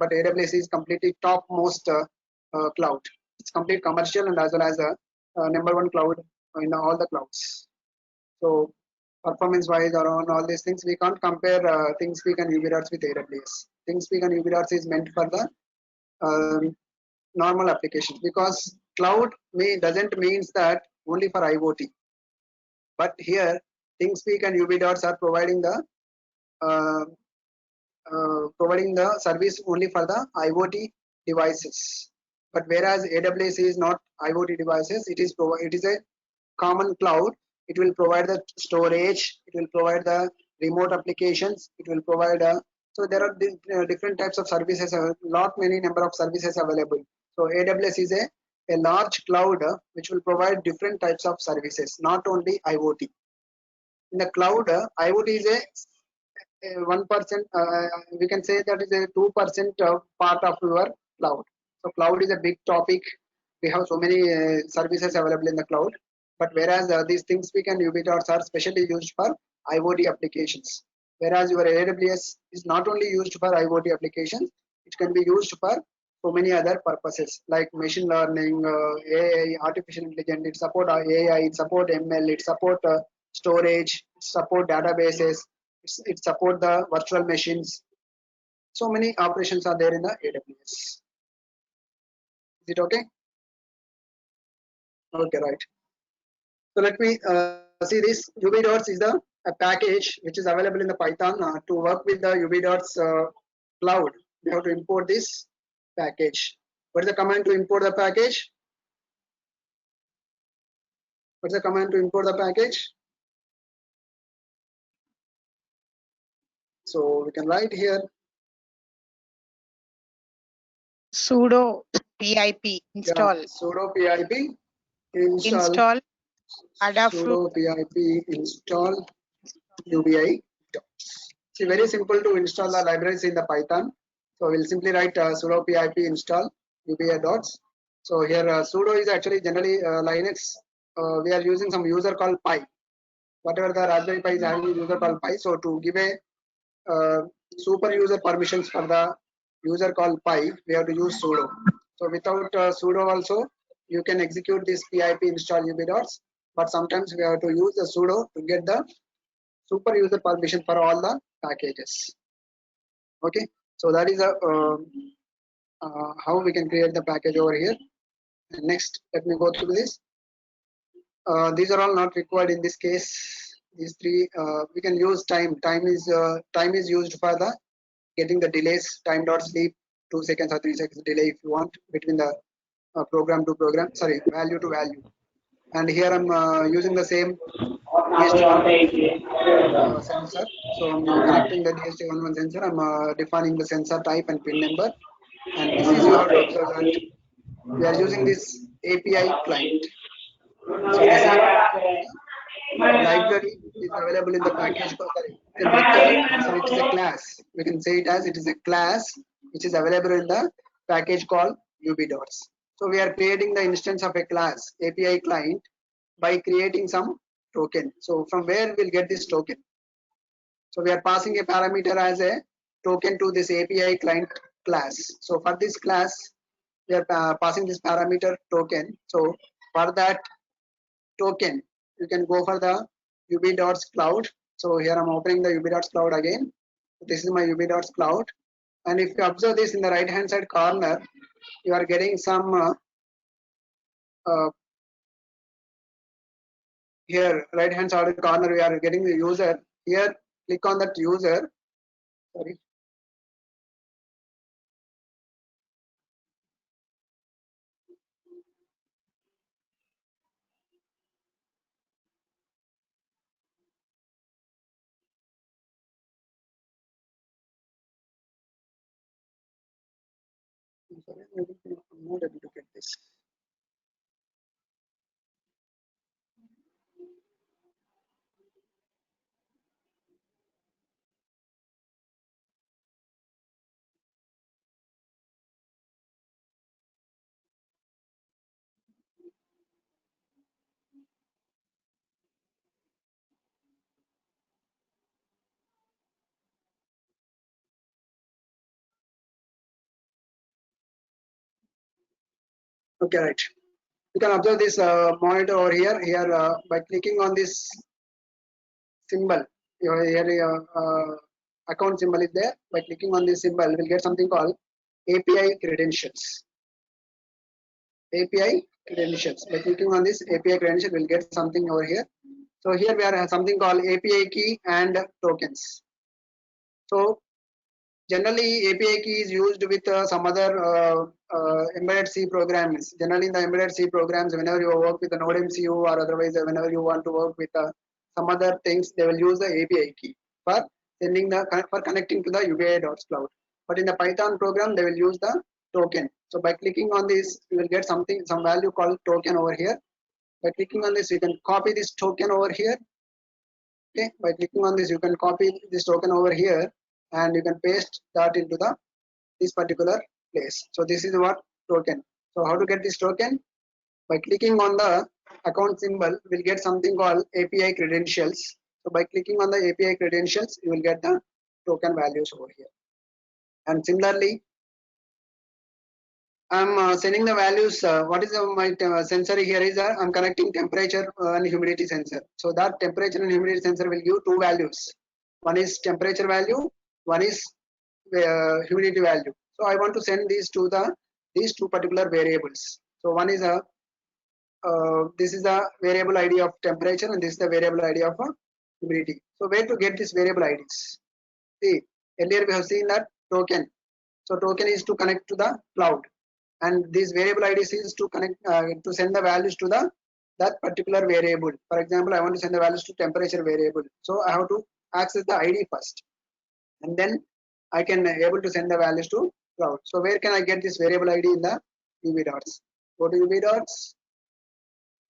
but AWS is completely topmost cloud. It's complete commercial and as well as a #1 cloud in all the clouds. So performance wise or on all these things, we can't compare ThingSpeak and UBDOTS with AWS. ThingSpeak and UBDOTS is meant for the normal applications, because cloud doesn't means that only for IoT, but here ThingSpeak and UBDOTS are providing the service only for the IoT devices. But whereas AWS is not IoT devices, it is a common cloud. It will provide the storage, it will provide the remote applications, it will provide so there are different types of services, many number of services available. So AWS is a large cloud which will provide different types of services, not only IoT. In the cloud, IoT is a 1%. We can say that is a 2% part of your cloud. So cloud is a big topic. We have so many services available in the cloud. But whereas these ThingSpeak and UBDOTS are specially used for IoT applications. Whereas your AWS is not only used for IoT applications, it can be used for so many other purposes like machine learning, AI, artificial intelligence. It support AI, it support ML, it support storage, it support databases, it support the virtual machines. So many operations are there in the AWS. Is it okay? Okay, right. So let me see this. UBDOTS is a package which is available in the Python. To work with the UBDOTS cloud, we have to import this package. What is the command to import the package? What's the command to import the package? So we can write here sudo pip install. Yeah, sudo pip install Adafruit sudo pip install UBI. It's very simple to install the libraries in the Python. So we'll simply write sudo pip install UBA dots. So here sudo is actually generally Linux. We are using some user called Pi. Whatever the Raspberry Pi is having a user called Pi. So to give a super user permissions for the user called Pi, we have to use sudo. So without sudo also, you can execute this pip install UB dots. But sometimes we have to use the sudo to get the super user permission for all the packages. Okay, so that is a how we can create the package over here. And next, let me go through this. These are all not required in this case. These three we can use time. Time is used for the getting the delays. Time dot sleep 2 seconds or 3 seconds delay if you want between the program to program. Sorry, value to value. And here I'm using the same DHT11 sensor. So I'm connecting the DHT11 sensor. I'm defining the sensor type and pin number. And this is you have to observe that we are using this API client. So this library is available in the package. Sorry, so it is a class. We can say it as it is a class which is available in the package called UB-dots. So we are creating the instance of a class API client by creating some token. So from where we'll get this token? So we are passing a parameter as a token to this API client class. So for this class, we are passing this parameter token. So for that token, you can go for the UB-dots cloud. So here I'm opening the UB-dots cloud again. This is my UB-dots cloud. And if you observe this in the right hand side corner, you are getting some here right hand side corner, we are getting the user. Here, click on that user. Sorry. I'm sorry, I'm not able to get this. Okay, right. You can observe this monitor over here. Here, by clicking on this symbol, here account symbol is there. By clicking on this symbol, we'll get something called API credentials. API credentials. By clicking on this API credential, we'll get something over here. So here we are something called API key and tokens. So generally, API key is used with some other embedded C programs. Generally, in the embedded C programs, whenever you work with the Node MCU or otherwise, whenever you want to work with some other things, they will use the API key for sending the for connecting to the UBI-dots cloud. But in the Python program, they will use the token. So by clicking on this, you will get something, some value called token over here. By clicking on this, you can copy this token over here. Okay, by clicking on this, you can copy this token over here, and you can paste that into the this particular place. So this is what token. So how to get this token? By clicking on the account symbol, we'll get something called API credentials. So by clicking on the API credentials, you will get the token values over here. And similarly, I'm sending the values. What is my sensor here is I'm connecting temperature and humidity sensor. So that temperature and humidity sensor will give two values. One is temperature value, one is humidity value. So I want to send these to these two particular variables. So one is a this is the variable ID of temperature and this is the variable ID of humidity. So where to get this variable IDs? See, earlier we have seen that token. So token is to connect to the cloud, and this variable IDs is to connect to send the values to the that particular variable. For example, I want to send the values to temperature variable. So I have to access the ID first, and then I can able to send the values to cloud. So where can I get this variable ID in the UB-dots? Go to UB-dots,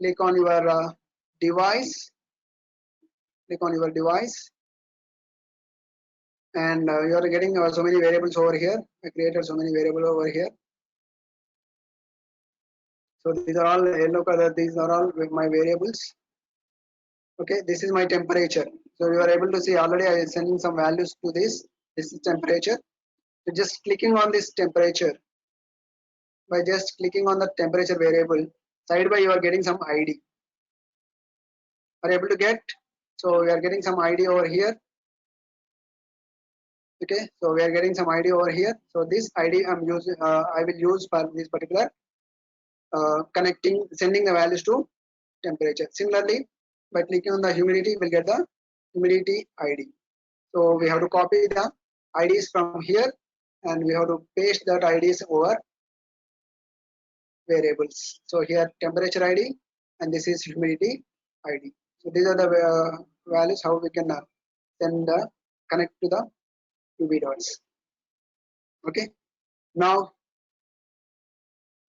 click on your device, click on your device, and you are getting so many variables over here. I created so many variables over here. So these are all yellow color. These are all my variables. Okay, this is my temperature. So you are able to see already I am sending some values to this. This is temperature. So just clicking on this temperature, by just clicking on the temperature variable, side by you are getting some ID. Are able to get? So we are getting some ID over here. Okay, so we are getting some ID over here. So this ID I'm using, I will use for this particular sending the values to temperature. Similarly, by clicking on the humidity, we'll get the humidity ID. So we have to copy the IDs from here, and we have to paste that IDs over variables. So here temperature ID, and this is humidity ID. So these are the values how we can send connect to the UV dots. Okay. Now,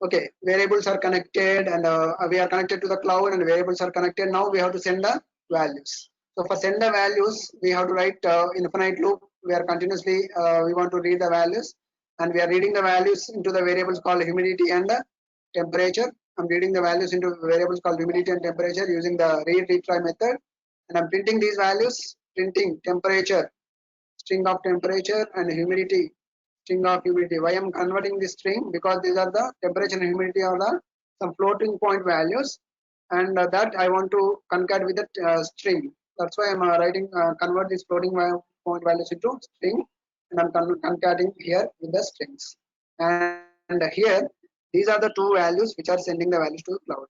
okay, variables are connected, and we are connected to the cloud, and variables are connected. Now we have to send the values. So for send the values, we have to write infinite loop. We are continuously we want to read the values, and we are reading the values into the variables called humidity and temperature. I'm reading the values into variables called humidity and temperature using the read retry method, and I'm printing these values, printing temperature, string of temperature, and humidity, string of humidity. Why I'm converting this string? Because these are the temperature and humidity are the some floating point values, and that I want to concat with the string. That's why I'm writing convert this floating point values into string, and I'm concating here with the strings. And here these are the two values which are sending the values to the cloud.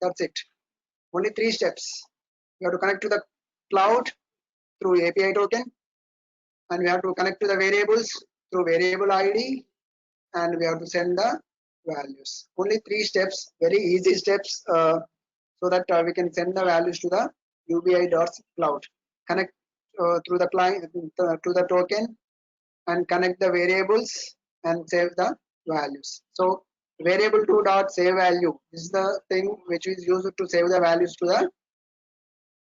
That's it. Only 3 steps. You have to connect to the cloud through API token, and we have to connect to the variables through variable ID, and we have to send the values. Only 3 steps, very easy steps, so that we can send the values to the UBI.cloud. Connect through the client to the token, and connect the variables and save the values. So variable 2 dot save value, this is the thing which is used to save the values to the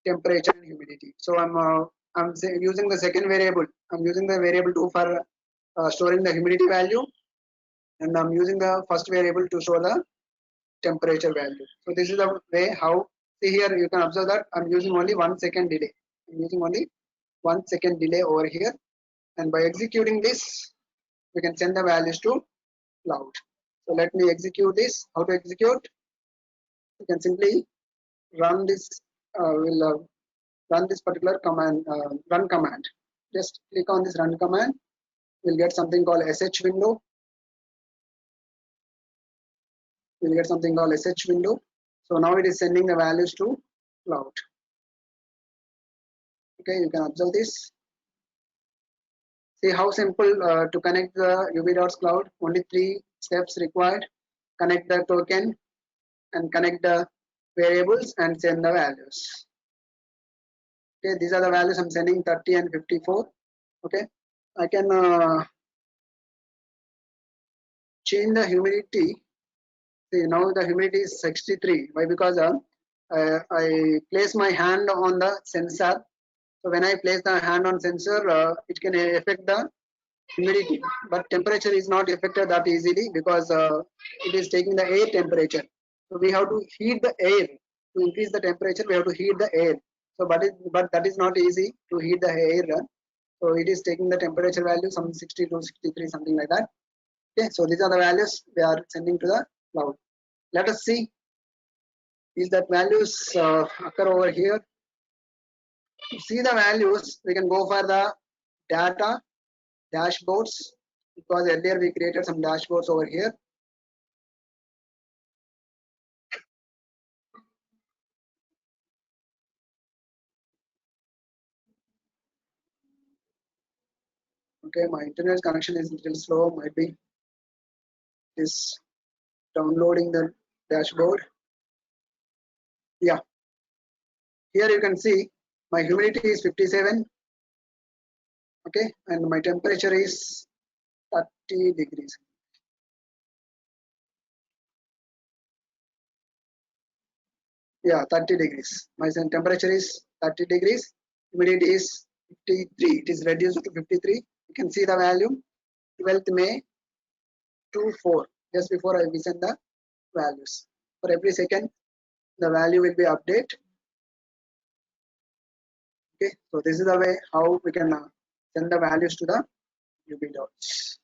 temperature and humidity. So I'm using the second variable. I'm using the variable 2 for storing the humidity value, and I'm using the first variable to store the temperature value. So this is the way how, see here you can observe that I'm using only 1 second delay. I'm using only 1 second delay over here, and by executing this we can send the values to cloud. So let me execute this. How to execute? You can simply run this. We'll run this particular command, run command. Just click on this run command. We'll get something called sh window. We'll get something called sh window. So now it is sending the values to cloud. Okay, you can observe this. See how simple to connect the UV.dots cloud. Only 3 steps required. Connect the token and connect the variables and send the values. Okay, these are the values I'm sending, 30 and 54. Okay, I can change the humidity. See, now the humidity is 63. Why? Because I place my hand on the sensor. So when I place the hand on sensor, it can affect the humidity, but temperature is not affected that easily because it is taking the air temperature. So we have to heat the air to increase the temperature. We have to heat the air. So but that is not easy to heat the air. So it is taking the temperature value some 62, 63, something like that. Okay, so these are the values we are sending to the cloud. Let us see is that values occur over here. To see the values, we can go for the data dashboards, because earlier we created some dashboards over here. Okay, my internet connection is a little slow, might be is downloading the dashboard. Yeah, here you can see my humidity is 57. Okay, and my temperature is 30 degrees. Yeah, 30 degrees. My temperature is 30 degrees. Humidity is 53. It is reduced to 53. You can see the value 12th May 24. Just before I send the values. For every second, the value will be updated. Okay, so this is the way how we can send the values to the UBDOS.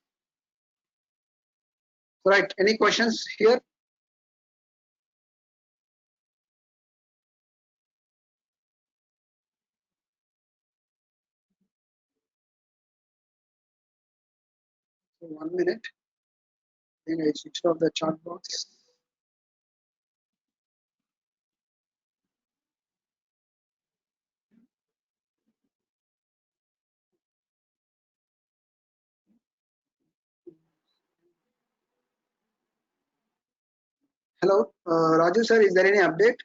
Right, any questions here? So 1 minute. Then I switched off the chat box. Hello, Raju sir, is there any update?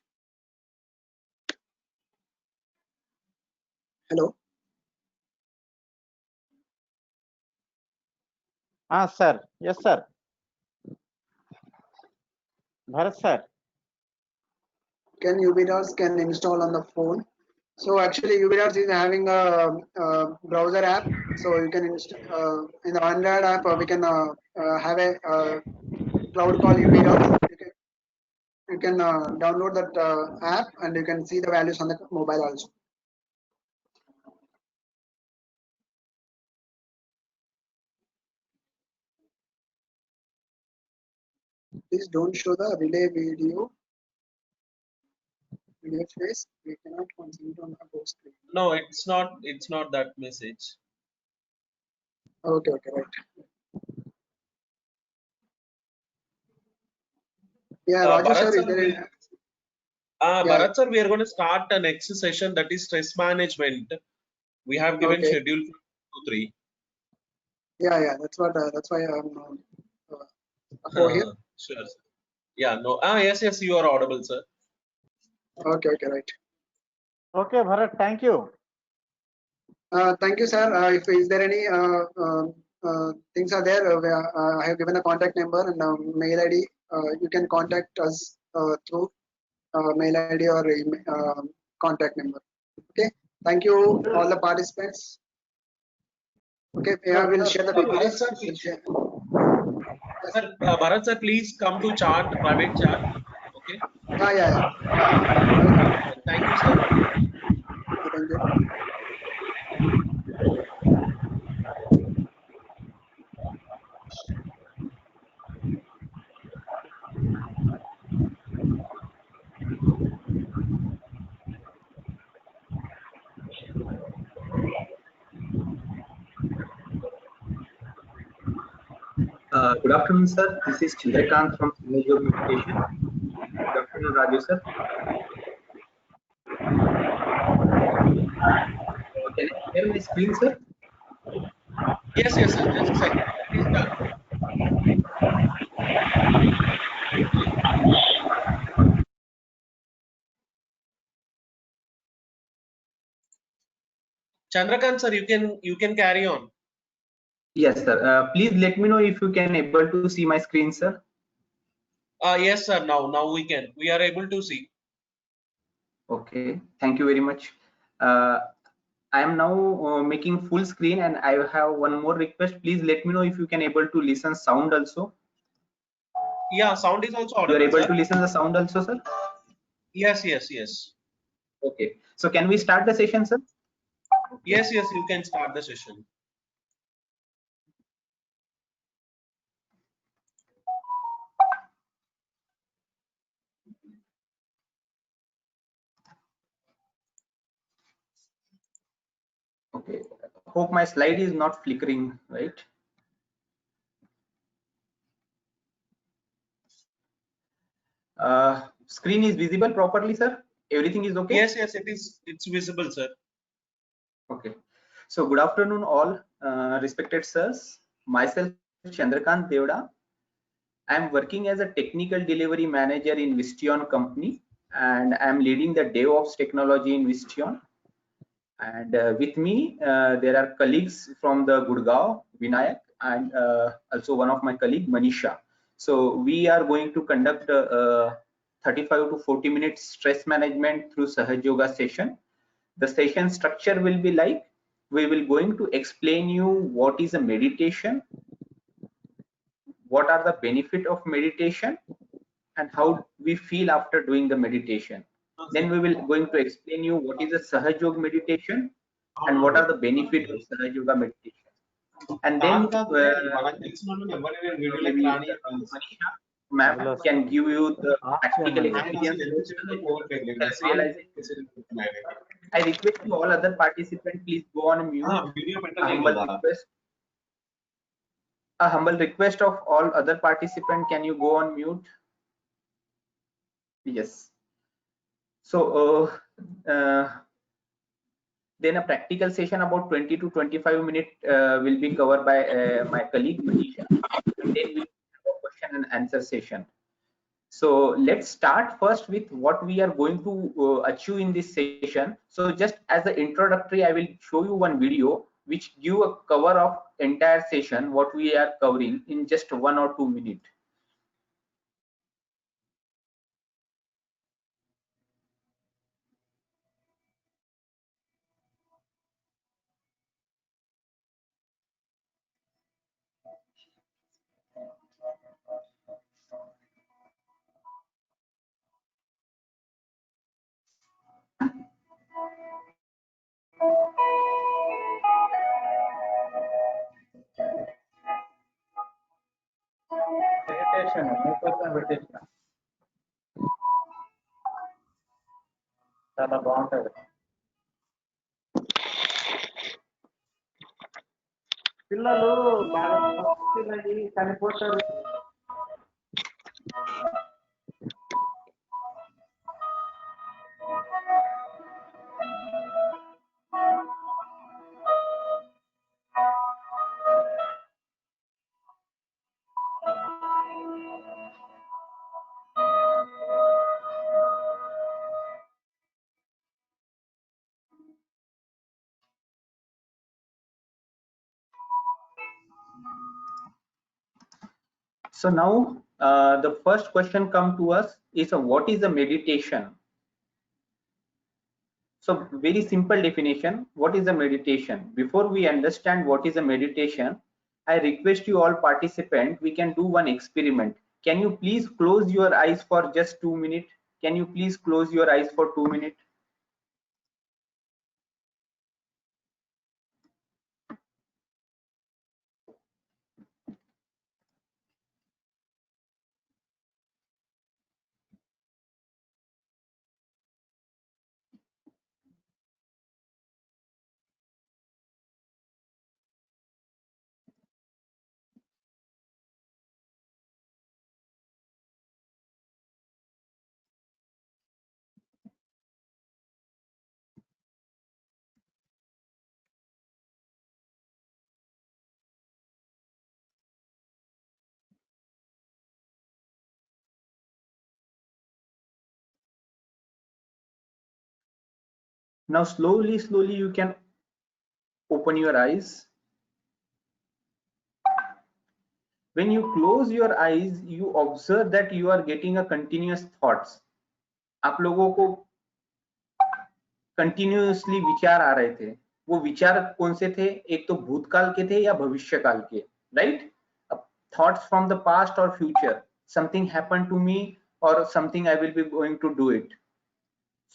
Hello. Sir. Yes, sir. Bharat sir. Can UBDOS can install on the phone? So actually UBDOS is having a browser app. So you can install in the Android app. We can have a cloud call UBDOS. You can download that app and you can see the values on the mobile also. Please don't show the relay video face. We cannot concentrate on the whole screen. No, it's not that message. Okay, right. Yeah, Raju Bharat sir, sir, is there any? Yeah. Bharat sir, we are going to start the next session, that is stress management. We have given Okay. schedule for 2-3. Yeah, that's what. That's why I'm for here. Sure, sir. Yeah, no. Yes, you are audible, sir. Okay, right. Okay, Bharat, thank you. Thank you, sir. If is there any things are there, I have given a contact number and mail ID. You can contact us through mail ID or contact number. Okay. Thank you, all the participants. Okay, yeah, we'll share the Bharat PPTs. sir, We'll share. Bharat sir, please come to chat, private chat. Okay. Yeah. Thank you, sir. Thank you. Good afternoon, sir. This is Chandrakant from Image Meditation. Good afternoon, Raju, sir. Can I share my screen, sir? Yes, sir. Just a second. Please done. Chandrakant sir, you can carry on. Yes, sir. Please let me know if you can able to see my screen, sir. Yes, sir. Now we can. We are able to see. Okay. Thank you very much. I am now making full screen, and I have one more request. Please let me know if you can able to listen sound also. Yeah, sound is also You audible, are able sir. to listen the sound also, sir. Yes. Okay. So can we start the session, sir? Yes, you can start the session. Okay. Hope my slide is not flickering, right? Screen is visible properly, sir? Everything is okay? Yes, it's visible, sir. Okay. So good afternoon all respected sirs. Myself Chandrakant Devda. I am working as a technical delivery manager in Vistion company, and I am leading the DevOps technology in Vistion. And with me there are colleagues from the Gurgaon, Vinayak, and also one of my colleague Manisha. So we are going to conduct 35 to 40 minutes stress management through Sahaj Yoga session. The session structure will be like we will going to explain you what is a meditation, what are the benefit of meditation, and how we feel after doing the meditation. Then we will going to explain you what is a Sahaj Yoga meditation and what are the benefits of Sahaj Yoga meditation. And then maybe Manisha ma'am can give you the practical experience self-realization. I request you all other participants, please go on mute. A humble request of all other participants, can you go on mute? Yes. So then a practical session about 20 to 25 minutes will be covered by my colleague Manisha, and then we'll have a question and answer session. So let's start first with what we are going to achieve in this session. So just as an introductory, I will show you one video which give a cover of entire session, what we are covering in just 1 or 2 minutes. Meditation. చాలా బాగుంటది. పిల్లలు బాగా భక్తులై చనిపోతారు. So now the first question come to us is what is a meditation? So very simple definition, what is a meditation? Before we understand what is a meditation, I request you all participants, we can do one experiment. Can you please close your eyes for just 2 minutes? Can you please close your eyes for 2 minutes? Now slowly you can open your eyes. When you close your eyes, you observe that you are getting a continuous thoughts. आप लोगों को continuously विचार आ रहे थे. वो विचार कौन से थे? एक तो भूतकाल के थे या भविष्यकाल के, right? Thoughts from the past or future. Something happened to me or something I will be going to do it.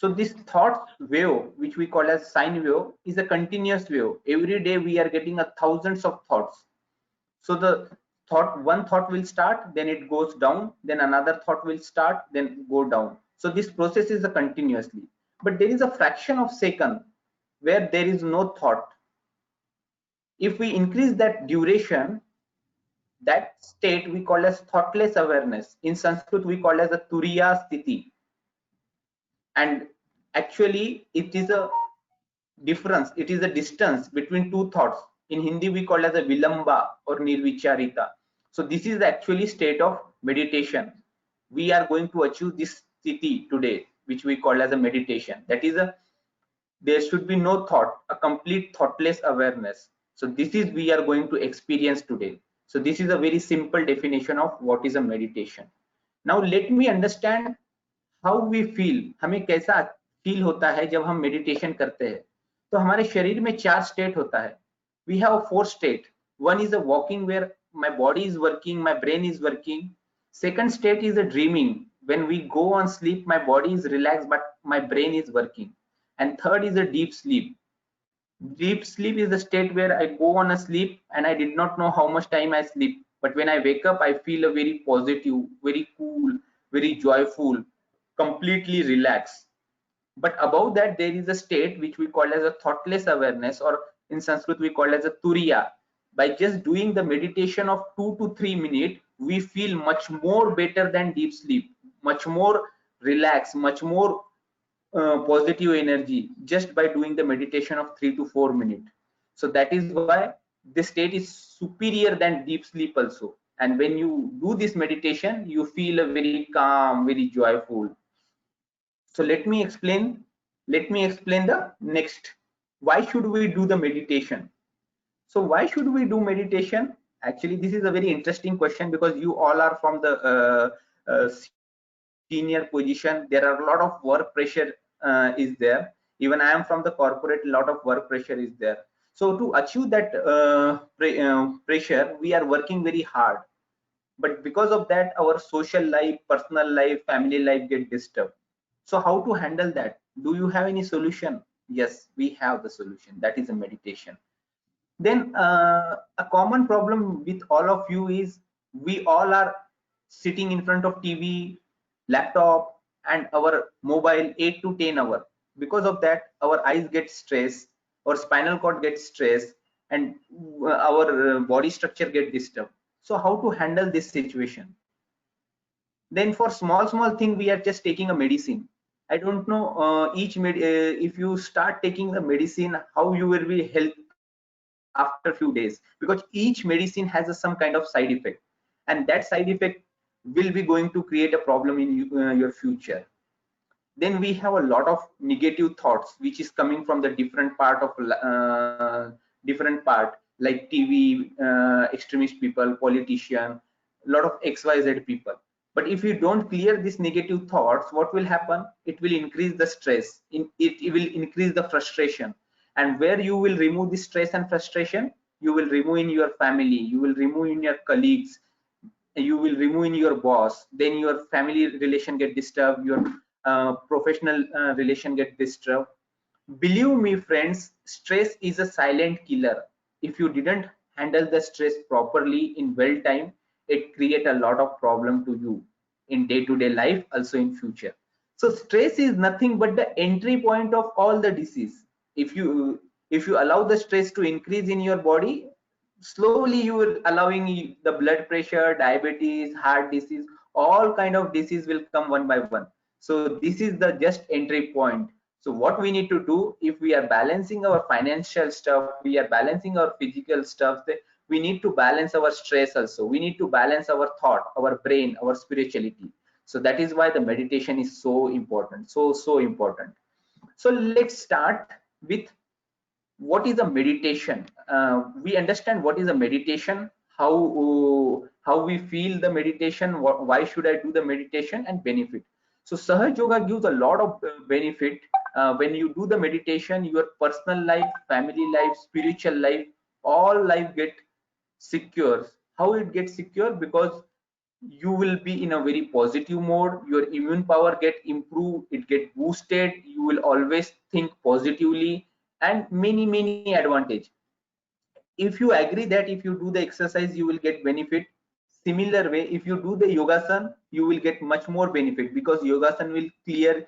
So this thought wave, which we call as sine wave, is a continuous wave. Every day we are getting thousands of thoughts. So the one thought will start, then it goes down, then another thought will start, then go down. So this process is a continuously. But there is a fraction of second where there is no thought. If we increase that duration, that state we call as thoughtless awareness. In Sanskrit we call as a turiya sthiti. And actually it is a difference, it is a distance between two thoughts. In Hindi we call as a vilamba or nirvicharita. So this is the actually state of meditation. We are going to achieve this sthiti today, which we call as a meditation. That is there should be no thought, a complete thoughtless awareness. So this is we are going to experience today. So this is a very simple definition of what is a meditation. Now let me understand how we feel. हमें कैसा feel होता है जब हम meditation करते हैं. तो हमारे शरीर में 4 स्टेट होता है. We have 4 state. One is a walking where my body is working, my brain is working. Second state is a dreaming. When we go on sleep, my body is relaxed, but my brain is working. And third is a deep sleep. Deep sleep is the state where I go on a sleep and I did not know how much time I sleep. But when I wake up, I feel a very positive, very cool, very joyful, completely relaxed. But above that, there is a state which we call as a thoughtless awareness, or in Sanskrit we call as a turiya. By just doing the meditation of 2 to 3 minutes, we feel much more better than deep sleep, much more relaxed, much more positive energy just by doing the meditation of 3 to 4 minutes. So that is why this state is superior than deep sleep also. And when you do this meditation, you feel a very calm, very joyful. So let me explain the next. Why should we do the meditation? So why should we do meditation? Actually, this is a very interesting question, because you all are from the senior position. There are a lot of work pressure is there. Even I am from the corporate, a lot of work pressure is there. So to achieve that pressure, we are working very hard. But because of that, our social life, personal life, family life get disturbed. So how to handle that? Do you have any solution? Yes, we have the solution. That is a meditation. Then a common problem with all of you is we all are sitting in front of TV, laptop, and our mobile 8 to 10 hours. Because of that, our eyes get stressed, our spinal cord gets stressed, and our body structure get disturbed. So how to handle this situation? Then for small thing, we are just taking a medicine. I don't know if you start taking the medicine, how you will be health after few days, because each medicine has some kind of side effect, and that side effect will be going to create a problem in your future. Then we have a lot of negative thoughts which is coming from the different part, like TV, extremist people, politician, a lot of XYZ people. But if you don't clear these negative thoughts, what will happen? It will increase the stress, it will increase the frustration. And where you will remove the stress and frustration, you will remove in your family, you will remove in your colleagues, you will remove in your boss. Then your family relation get disturbed, your professional relation get disturbed. Believe me friends, stress is a silent killer. If you didn't handle the stress properly in well time, it create a lot of problem to you in day-to-day life, also in future. So stress is nothing but the entry point of all the disease. If you allow the stress to increase in your body, slowly you will allowing the blood pressure, diabetes, heart disease, all kind of disease will come one by one. So this is the just entry point. So what we need to do, if we are balancing our financial stuff, we are balancing our physical stuff, we need to balance our stress also. We need to balance our thought, our brain, our spirituality. So that is why the meditation is so important, so important. So let's start with what is a meditation. We understand what is a meditation, how we feel the meditation, why should I do the meditation, and benefit. So Sahaj Yoga gives a lot of benefit. When you do the meditation, your personal life, family life, spiritual life, all life get secure. How it gets secure? Because you will be in a very positive mode, your immune power get improved, it get boosted, you will always think positively, and many advantage. If you agree that if you do the exercise you will get benefit, similar way if you do the yogasan you will get much more benefit, because yogasan will clear,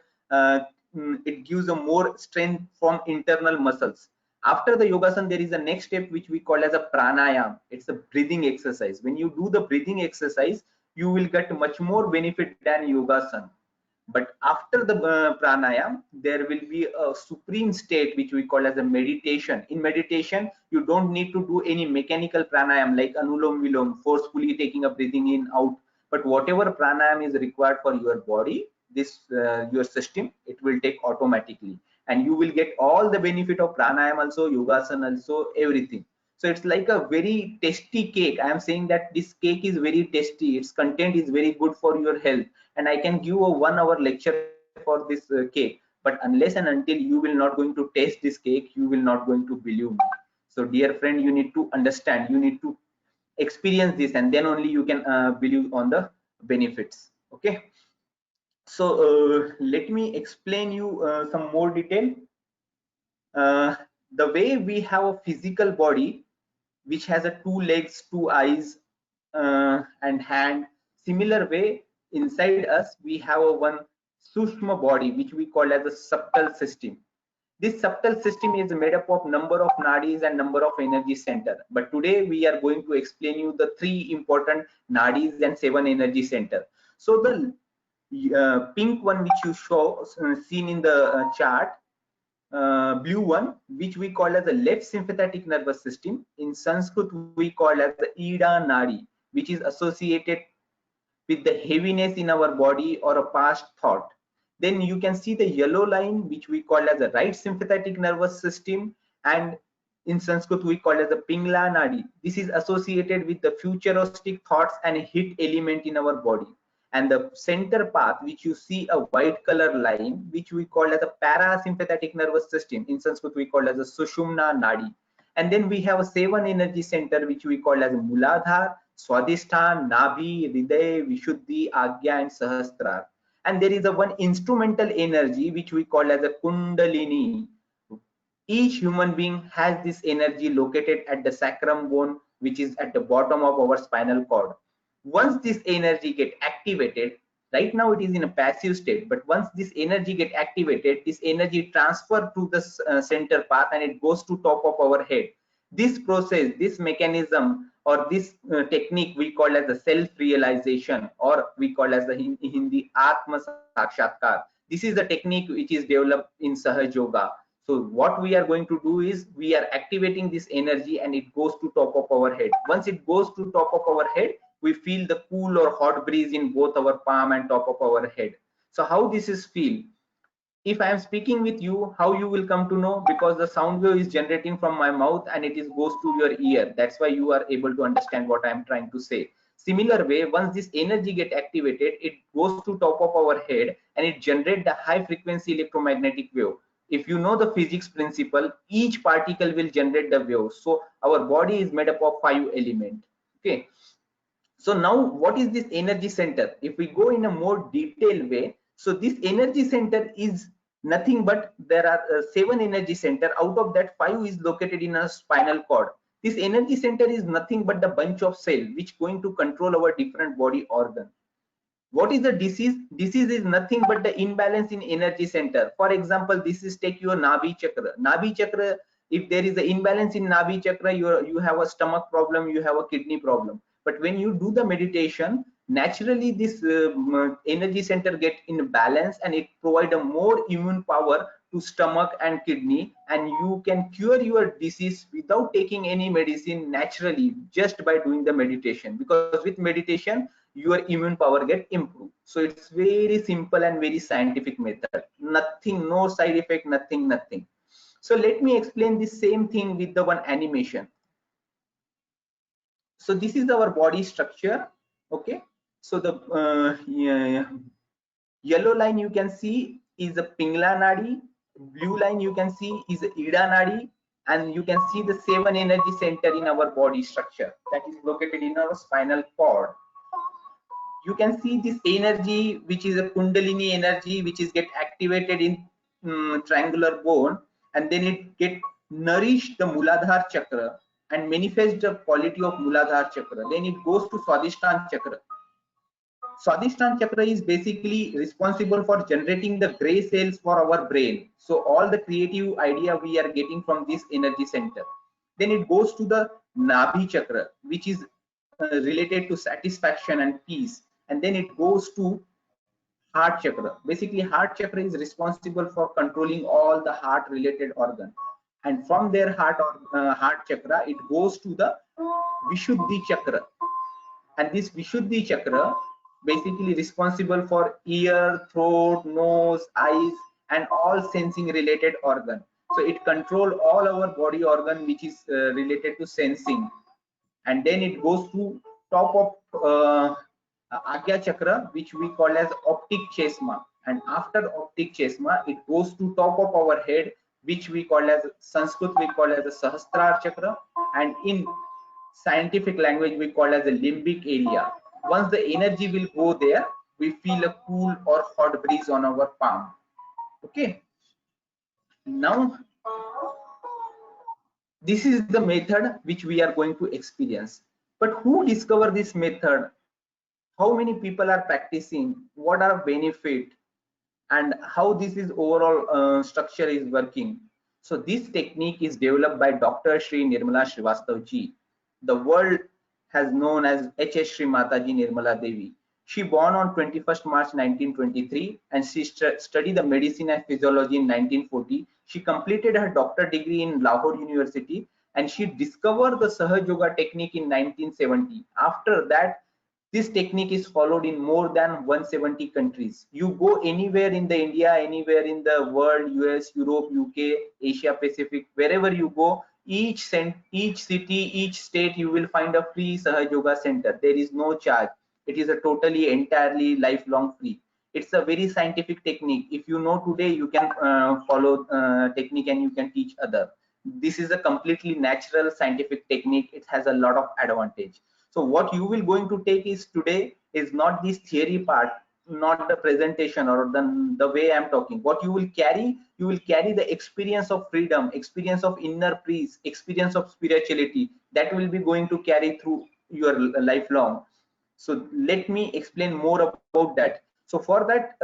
it gives a more strength from internal muscles. After the yogasan there is a next step which we call as a pranayam. It's a breathing exercise. When you do the breathing exercise you will get much more benefit than yogasan. But after the pranayam there will be a supreme state which we call as a meditation. In meditation you don't need to do any mechanical pranayam like anulom vilom, forcefully taking a breathing in out, but whatever pranayam is required for your body, this your system, it will take automatically, and you will get all the benefit of pranayam also, yogasan also, everything. So it's like a very tasty cake. I am saying that this cake is very tasty, its content is very good for your health, and I can give a 1 hour lecture for this cake. but unless and until you will not going to taste this cake, you will not going to believe me. So dear friend, you need to understand, you need to experience this, and then only you can believe on the benefits. Okay, so let me explain you some more detail. The way we have a physical body which has a 2 legs, 2 eyes, and hand, similar way inside us we have a one Sushma body which we call as a subtle system. This subtle system is made up of number of nadis and number of energy center, but today we are going to explain you the 3 important nadis and 7 energy center. So the pink one which you show seen in the chart, blue one which we call as the left sympathetic nervous system, in Sanskrit we call as the Ida Nadi, which is associated with the heaviness in our body or a past thought. Then you can see the yellow line which we call as the right sympathetic nervous system, and in Sanskrit we call as the Pingla Nadi. This is associated with the futuristic thoughts and heat element in our body. And the center path which you see a white color line which we call as a parasympathetic nervous system, in Sanskrit we call as a Sushumna Nadi. And then we have a 7 energy center which we call as Muladhara, Swadhisthana, Nabhi, Hriday, Vishuddhi, Agya, and Sahasrara. And there is a one instrumental energy which we call as a Kundalini. Each human being has this energy located at the sacrum bone, which is at the bottom of our spinal cord. Once this energy get activated, right now it is in a passive state, but once this energy get activated, this energy transfer to the center path and it goes to top of our head. This process, this mechanism, or this technique we call as the self-realization, or we call as the Hindi Atma Sakshatkar. This is the technique which is developed in Sahaj Yoga. So what we are going to do is we are activating this energy and it goes to top of our head. Once it goes to top of our head, we feel the cool or hot breeze in both our palm and top of our head. So how this is feel? If I am speaking with you, how you will come to know? Because the sound wave is generating from my mouth and it is goes to your ear. That's why you are able to understand what I am trying to say. Similar way, once this energy get activated, it goes to top of our head and it generates the high frequency electromagnetic wave. If you know the physics principle, each particle will generate the wave. So our body is made up of 5 elements. Okay. So now what is this energy center? If we go in a more detailed way, so this energy center is nothing but there are 7 energy center. Out of that, 5 is located in a spinal cord. This energy center is nothing but the bunch of cells which going to control our different body organ. What is the disease? Disease is nothing but the imbalance in energy center. For example, this is take your Nabhi chakra. Nabhi chakra, if there is an imbalance in Nabhi chakra, you have a stomach problem, you have a kidney problem. But when you do the meditation, naturally this energy center get in balance and it provide a more immune power to stomach and kidney, and you can cure your disease without taking any medicine naturally, just by doing the meditation. Because with meditation your immune power get improved. So it's very simple and very scientific method. Nothing, no side effect, nothing. So let me explain the same thing with the one animation. So this is our body structure. Okay, so the yellow line you can see is a Pingla Nadi, blue line you can see is a Ida Nadi, and you can see the 7 energy center in our body structure that is located in our spinal cord. You can see this energy which is a Kundalini energy which is get activated in triangular bone, and then it get nourished the Muladhara chakra and manifest the quality of Muladhara chakra. Then it goes to Swadhisthana chakra. Swadhisthana chakra is basically responsible for generating the gray cells for our brain. So all the creative idea we are getting from this energy center. Then it goes to the Nabhi chakra, which is related to satisfaction and peace. And then it goes to heart chakra. Basically, heart chakra is responsible for controlling all the heart related organs. And from their heart chakra, it goes to the Vishuddhi chakra. And this Vishuddhi chakra basically responsible for ear, throat, nose, eyes, and all sensing related organ. So it controls all our body organ which is related to sensing. And then it goes to top of Agya Chakra, which we call as optic chesma, and after optic chesma it goes to top of our head, which we call as Sanskrit we call as a Sahasrar Chakra, and in scientific language we call as a limbic area. Once the energy will go there, we feel a cool or hot breeze on our palm. Okay, now this is the method which we are going to experience. But who discovered this method? How many people are practicing? What are benefit? And how this is overall structure is working? So this technique is developed by Dr. Shri Nirmala Srivastav ji. The world has known as H.S. Shri Mataji Nirmala Devi. She born on 21st March 1923 and she studied the medicine and physiology in 1940. She completed her doctor degree in Lahore University and she discovered the Sahaj Yoga technique in 1970. After that, this technique is followed in more than 170 countries. You go anywhere in the India, anywhere in the world, US, Europe, UK, Asia Pacific, wherever you go, each city, each state, you will find a free Sahaj Yoga center. There is no charge. It is a totally, entirely lifelong free. It's a very scientific technique. If you know today, you can follow technique and you can teach other. This is a completely natural scientific technique. It has a lot of advantage. So what you will going to take is today is not this theory part, not the presentation or the way I'm talking. What you will carry the experience of freedom, experience of inner peace, experience of spirituality that will be going to carry through your lifelong. So let me explain more about that. So for that,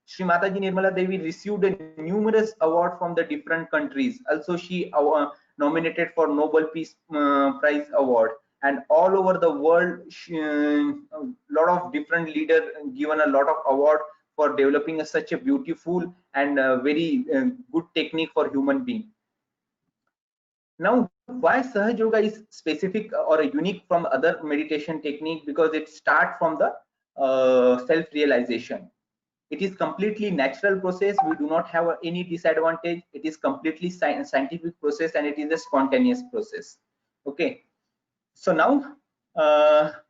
Shri Mataji Nirmala Devi received a numerous award from the different countries. Also, she nominated for Nobel Peace Prize award. And all over the world, a lot of different leaders given a lot of award for developing such a beautiful and very good technique for human being. Now, why Sahaj Yoga is specific or unique from other meditation technique? Because it starts from the self-realization. It is completely natural process. We do not have any disadvantage. It is completely scientific process and it is a spontaneous process. Okay. So now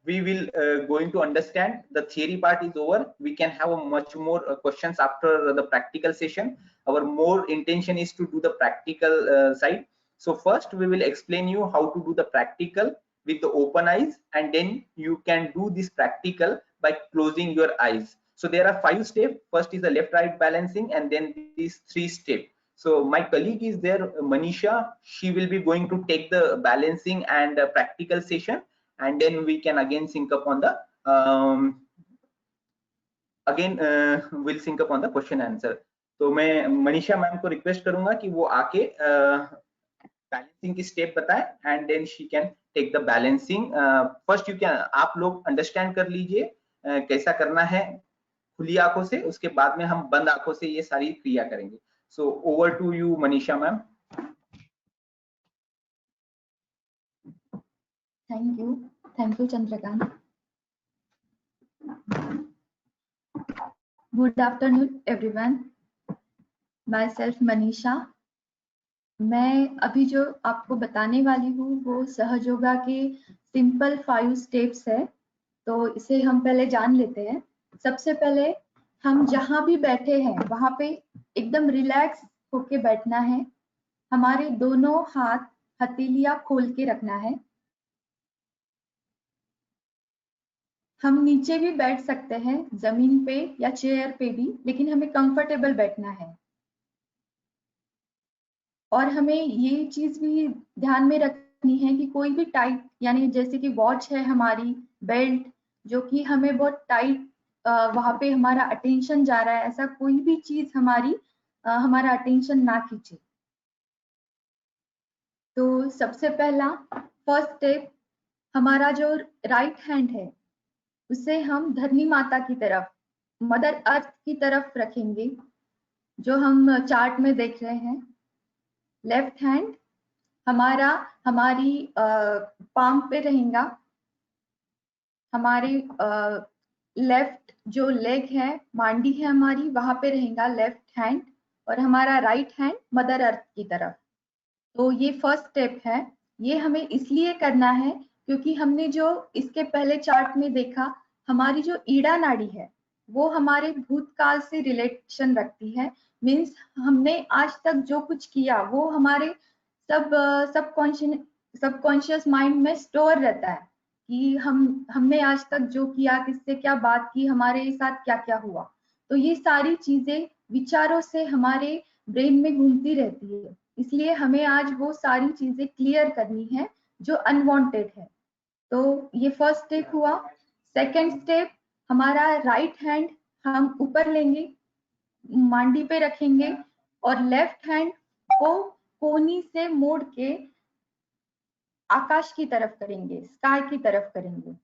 we will going to understand the theory part is over. We can have a much more questions after the practical session. Our more intention is to do the practical side. So first we will explain you how to do the practical with the open eyes, and then you can do this practical by closing your eyes. So there are 5 steps. First is the left right balancing, and then these 3 steps. So my colleague is there, Manisha. She will be going to take the balancing and practical session, and then we can again sync up on the we'll sync up on the question answer. तो मैं Manisha ma'am को request करूंगा कि वो आके balancing की step बताएं, and then she can take the balancing. First you can, आप लोग अंडरस्टैंड कर लीजिए कैसा करना है खुली आंखों से, उसके बाद में हम बंद आंखों से ये सारी क्रिया करेंगे. So over to you, Manisha ma'am. Thank you, Chandrakant. Good afternoon, everyone. Myself Manisha. मैं अभी जो आपको बताने वाली हूँ वो सहज योगा के सिंपल 5 स्टेप्स है. तो इसे हम पहले जान लेते हैं. सबसे पहले हम जहां भी बैठे हैं वहां पे एकदम रिलैक्स होके बैठना है. हमारे दोनों हाथ हथेलियां खोल के रखना है. हम नीचे भी बैठ सकते हैं, जमीन पे या चेयर पे भी, लेकिन हमें कंफर्टेबल बैठना है. और हमें ये चीज भी ध्यान में रखनी है कि कोई भी टाइट, यानी जैसे कि वॉच है हमारी, बेल्ट, जो कि हमें बहुत टाइट वहां पे हमारा अटेंशन जा रहा है, ऐसा कोई भी चीज हमारा अटेंशन ना खींचे. तो सबसे पहला फर्स्ट स्टेप, हमारा जो राइट हैंड है उसे हम धरनी माता की तरफ, मदर अर्थ की तरफ रखेंगे, जो हम चार्ट में देख रहे हैं. लेफ्ट हैंड हमारी पाम पे रहेगा. हमारे लेफ्ट जो लेग है, मांडी है हमारी, वहां पे रहेगा लेफ्ट हैंड, और हमारा राइट हैंड मदर अर्थ की तरफ. तो ये फर्स्ट स्टेप है. ये हमें इसलिए करना है क्योंकि हमने जो इसके पहले चार्ट में देखा, हमारी जो ईड़ा नाड़ी है वो हमारे भूतकाल से रिलेशन रखती है। मीन्स हमने आज तक जो कुछ किया वो हमारे सबकॉन्शियस माइंड में स्टोर रहता है कि हमने आज तक जो किया, किससे क्या बात की, हमारे साथ क्या क्या हुआ। तो ये सारी चीजें विचारों से हमारे ब्रेन में घूमती रहती है, इसलिए हमें आज वो सारी चीजें क्लियर करनी है जो अनवांटेड है। तो ये फर्स्ट स्टेप हुआ। सेकंड स्टेप, हमारा राइट हैंड हम ऊपर लेंगे, मांडी पे रखेंगे और लेफ्ट हैंड को कोहनी से मोड़ के आकाश की तरफ करेंगे, स्काई की तरफ करेंगे।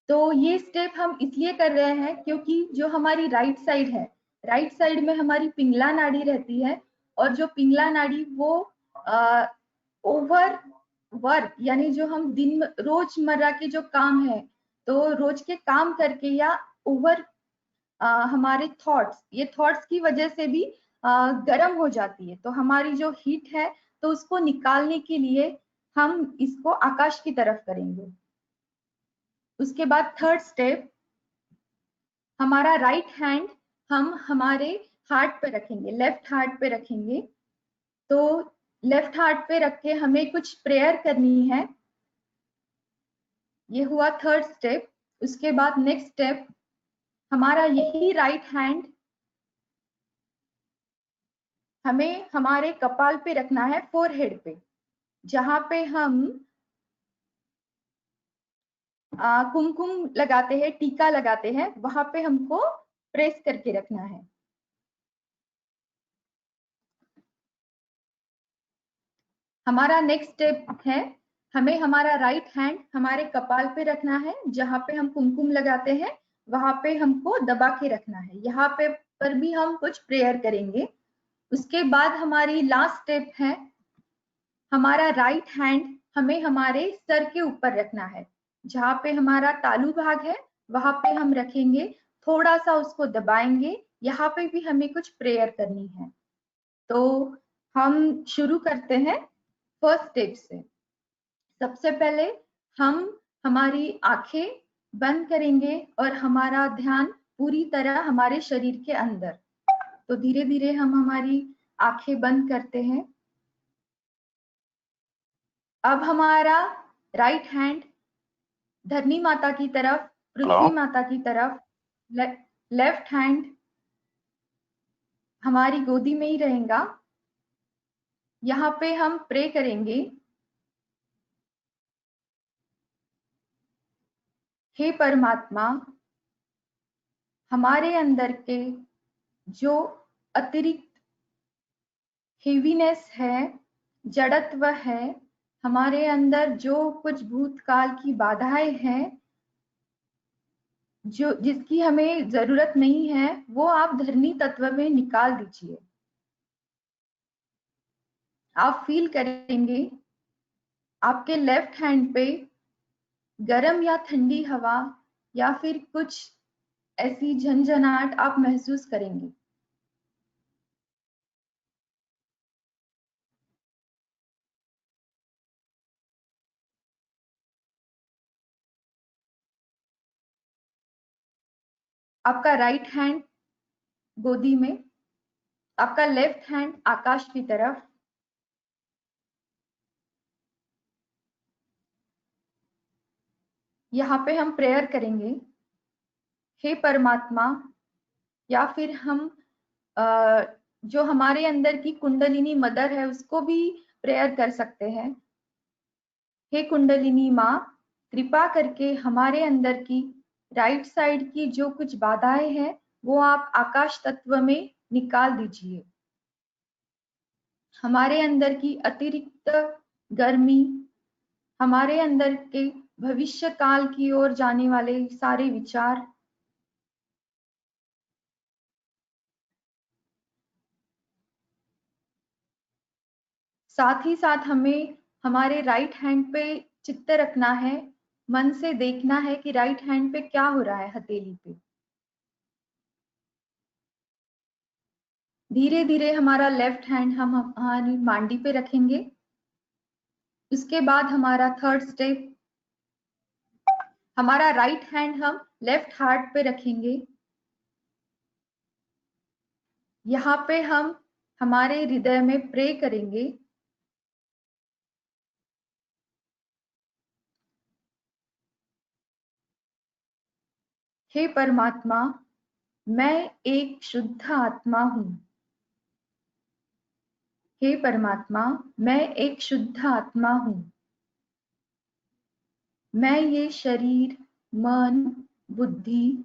तो ये स्टेप हम इसलिए कर रहे हैं क्योंकि जो हमारी राइट साइड है, राइट साइड में हमारी पिंगला नाड़ी रहती है, और जो पिंगला नाड़ी वो ओवर वर्क, यानी जो हम दिन रोजमर्रा के जो काम है, तो रोज के काम करके या ओवर हमारे थॉट्स, ये थॉट्स की वजह से भी गर्म हो जाती है। तो हमारी जो हीट है तो उसको निकालने के लिए हम इसको आकाश की तरफ करेंगे। उसके बाद थर्ड स्टेप, हमारा राइट हैंड हम हमारे हार्ट पे रखेंगे, लेफ्ट हार्ट पे रखेंगे। तो लेफ्ट हार्ट पे रख के हमें कुछ प्रेयर करनी है। ये हुआ थर्ड स्टेप। उसके बाद नेक्स्ट स्टेप, हमारा यही राइट हैंड हमें हमारे कपाल पे रखना है, फोरहेड पे, जहां पे हम कुमकुम लगाते हैं, टीका लगाते हैं, वहां पे हमको प्रेस करके रखना है। हमारा नेक्स्ट स्टेप है, हमें हमारा राइट हैंड हमारे कपाल पे रखना है, जहां पे हम कुमकुम लगाते हैं वहां पे हमको दबा के रखना है। यहाँ पे पर भी हम कुछ प्रेयर करेंगे। उसके बाद हमारी लास्ट स्टेप है, हमारा राइट हैंड हमें हमारे सर के ऊपर रखना है, जहाँ पे हमारा तालू भाग है वहां पे हम रखेंगे, थोड़ा सा उसको दबाएंगे। यहाँ पे भी हमें कुछ प्रेयर करनी है। तो हम शुरू करते हैं फर्स्ट स्टेप से। सबसे पहले हम हमारी आंखें बंद करेंगे और हमारा ध्यान पूरी तरह हमारे शरीर के अंदर। तो धीरे धीरे हम हमारी आंखें बंद करते हैं। अब हमारा राइट हैंड धरनी माता की तरफ, पृथ्वी माता की तरफ, लेफ्ट हैंड हमारी गोदी में ही रहेगा। यहाँ पे हम प्रे करेंगे, हे परमात्मा, हमारे अंदर के जो अतिरिक्त हेवीनेस है, जड़त्व है, हमारे अंदर जो कुछ भूतकाल की बाधाएं हैं, जो जिसकी हमें जरूरत नहीं है, वो आप धरनी तत्व में निकाल दीजिए। आप फील करेंगे आपके लेफ्ट हैंड पे गरम या ठंडी हवा या फिर कुछ ऐसी झंझनाहट आप महसूस करेंगे। आपका राइट हैंड गोदी में, आपका लेफ्ट हैंड आकाश की तरफ। यहाँ पे हम प्रेयर करेंगे, हे परमात्मा, या फिर हम जो हमारे अंदर की कुंडलिनी मदर है उसको भी प्रेयर कर सकते हैं। हे कुंडलिनी माँ, कृपा करके हमारे अंदर की राइट साइड की जो कुछ बाधाएं हैं वो आप आकाश तत्व में निकाल दीजिए। हमारे अंदर की अतिरिक्त गर्मी, हमारे अंदर के भविष्य काल की ओर जाने वाले सारे विचार, साथ ही साथ हमें हमारे राइट हैंड पे चित्त रखना है, मन से देखना है कि राइट हैंड पे क्या हो रहा है, हथेली पे। धीरे धीरे हमारा लेफ्ट हैंड हम हमारी मांडी पे रखेंगे। उसके बाद हमारा थर्ड स्टेप, हमारा राइट हैंड हम लेफ्ट हार्ट पे रखेंगे। यहाँ पे हम हमारे हृदय में प्रे करेंगे। हे परमात्मा, मैं एक शुद्ध आत्मा हूँ। हे परमात्मा, मैं एक शुद्ध आत्मा हूँ। मैं ये शरीर, मन, बुद्धि,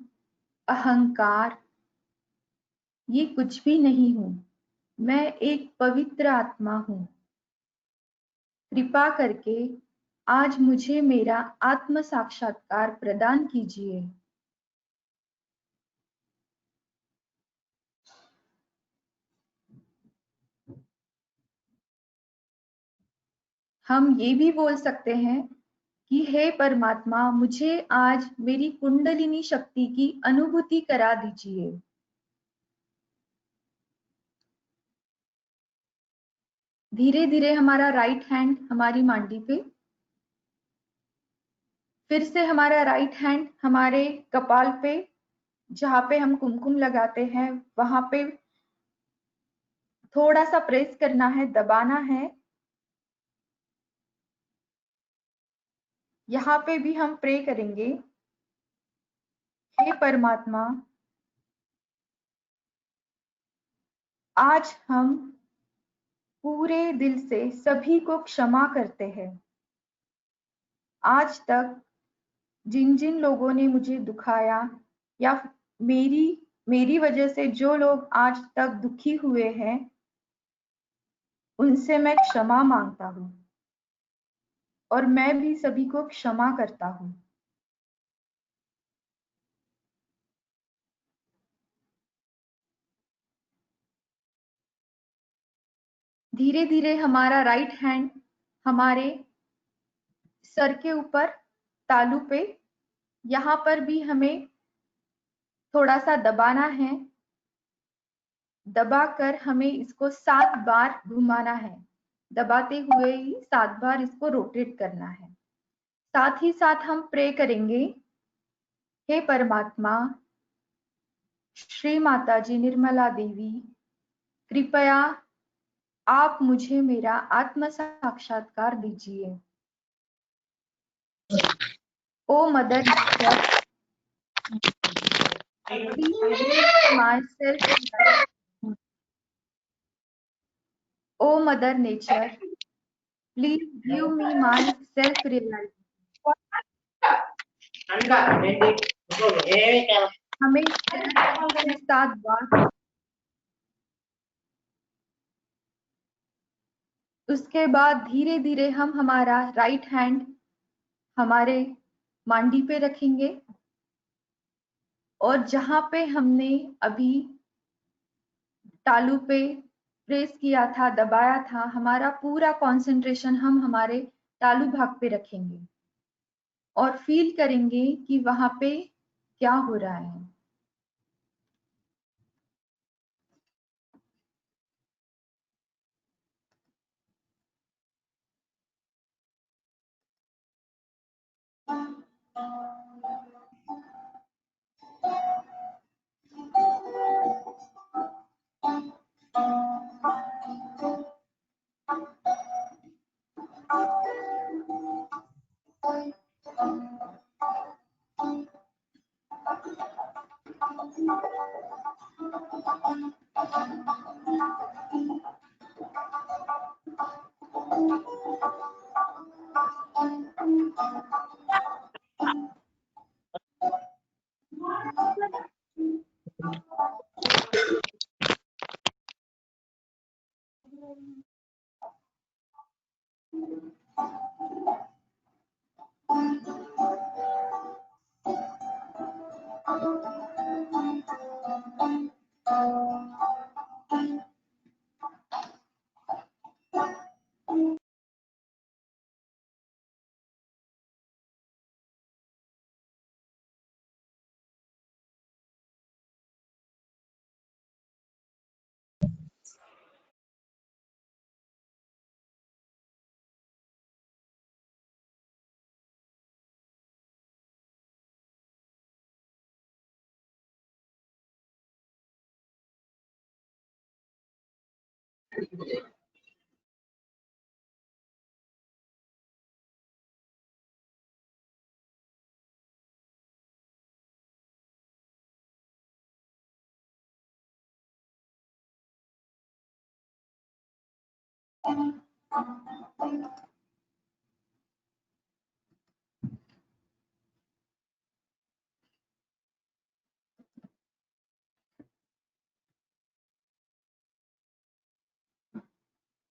अहंकार ये कुछ भी नहीं हूँ। मैं एक पवित्र आत्मा हूँ। कृपा करके आज मुझे मेरा आत्म साक्षात्कार प्रदान कीजिए। हम ये भी बोल सकते हैं कि हे परमात्मा, मुझे आज मेरी कुंडलिनी शक्ति की अनुभूति करा दीजिए। धीरे धीरे हमारा राइट हैंड हमारी मांडी पे, फिर से हमारा राइट हैंड हमारे कपाल पे, जहाँ पे हम कुमकुम लगाते हैं वहां पे थोड़ा सा प्रेस करना है, दबाना है। यहाँ पे भी हम प्रे करेंगे, हे परमात्मा, आज हम पूरे दिल से सभी को क्षमा करते हैं। आज तक जिन जिन लोगों ने मुझे दुखाया या मेरी वजह से जो लोग आज तक दुखी हुए हैं, उनसे मैं क्षमा मांगता हूँ और मैं भी सभी को क्षमा करता हूँ। धीरे धीरे हमारा राइट हैंड हमारे सर के ऊपर तालू पे, यहाँ पर भी हमें थोड़ा सा दबाना है। दबाकर हमें इसको 7 बार घुमाना है। दबाते हुए ही 7 बार इसको रोटेट करना है। साथ ही साथ हम प्रे करेंगे, हे परमात्मा, श्री माता जी निर्मला देवी, कृपया आप मुझे मेरा आत्म साक्षात्कार दीजिए। Oh mother nature, oh mother nature, please give me my self realisation. हमें 7 बार, उसके बाद धीरे धीरे हम हमारा राइट हैंड हमारे मांडी पे रखेंगे और जहां पे हमने अभी तालू पे प्रेस किया था, दबाया था, हमारा पूरा कंसंट्रेशन हम हमारे तालू भाग पे रखेंगे और फील करेंगे कि वहां पे क्या हो रहा है।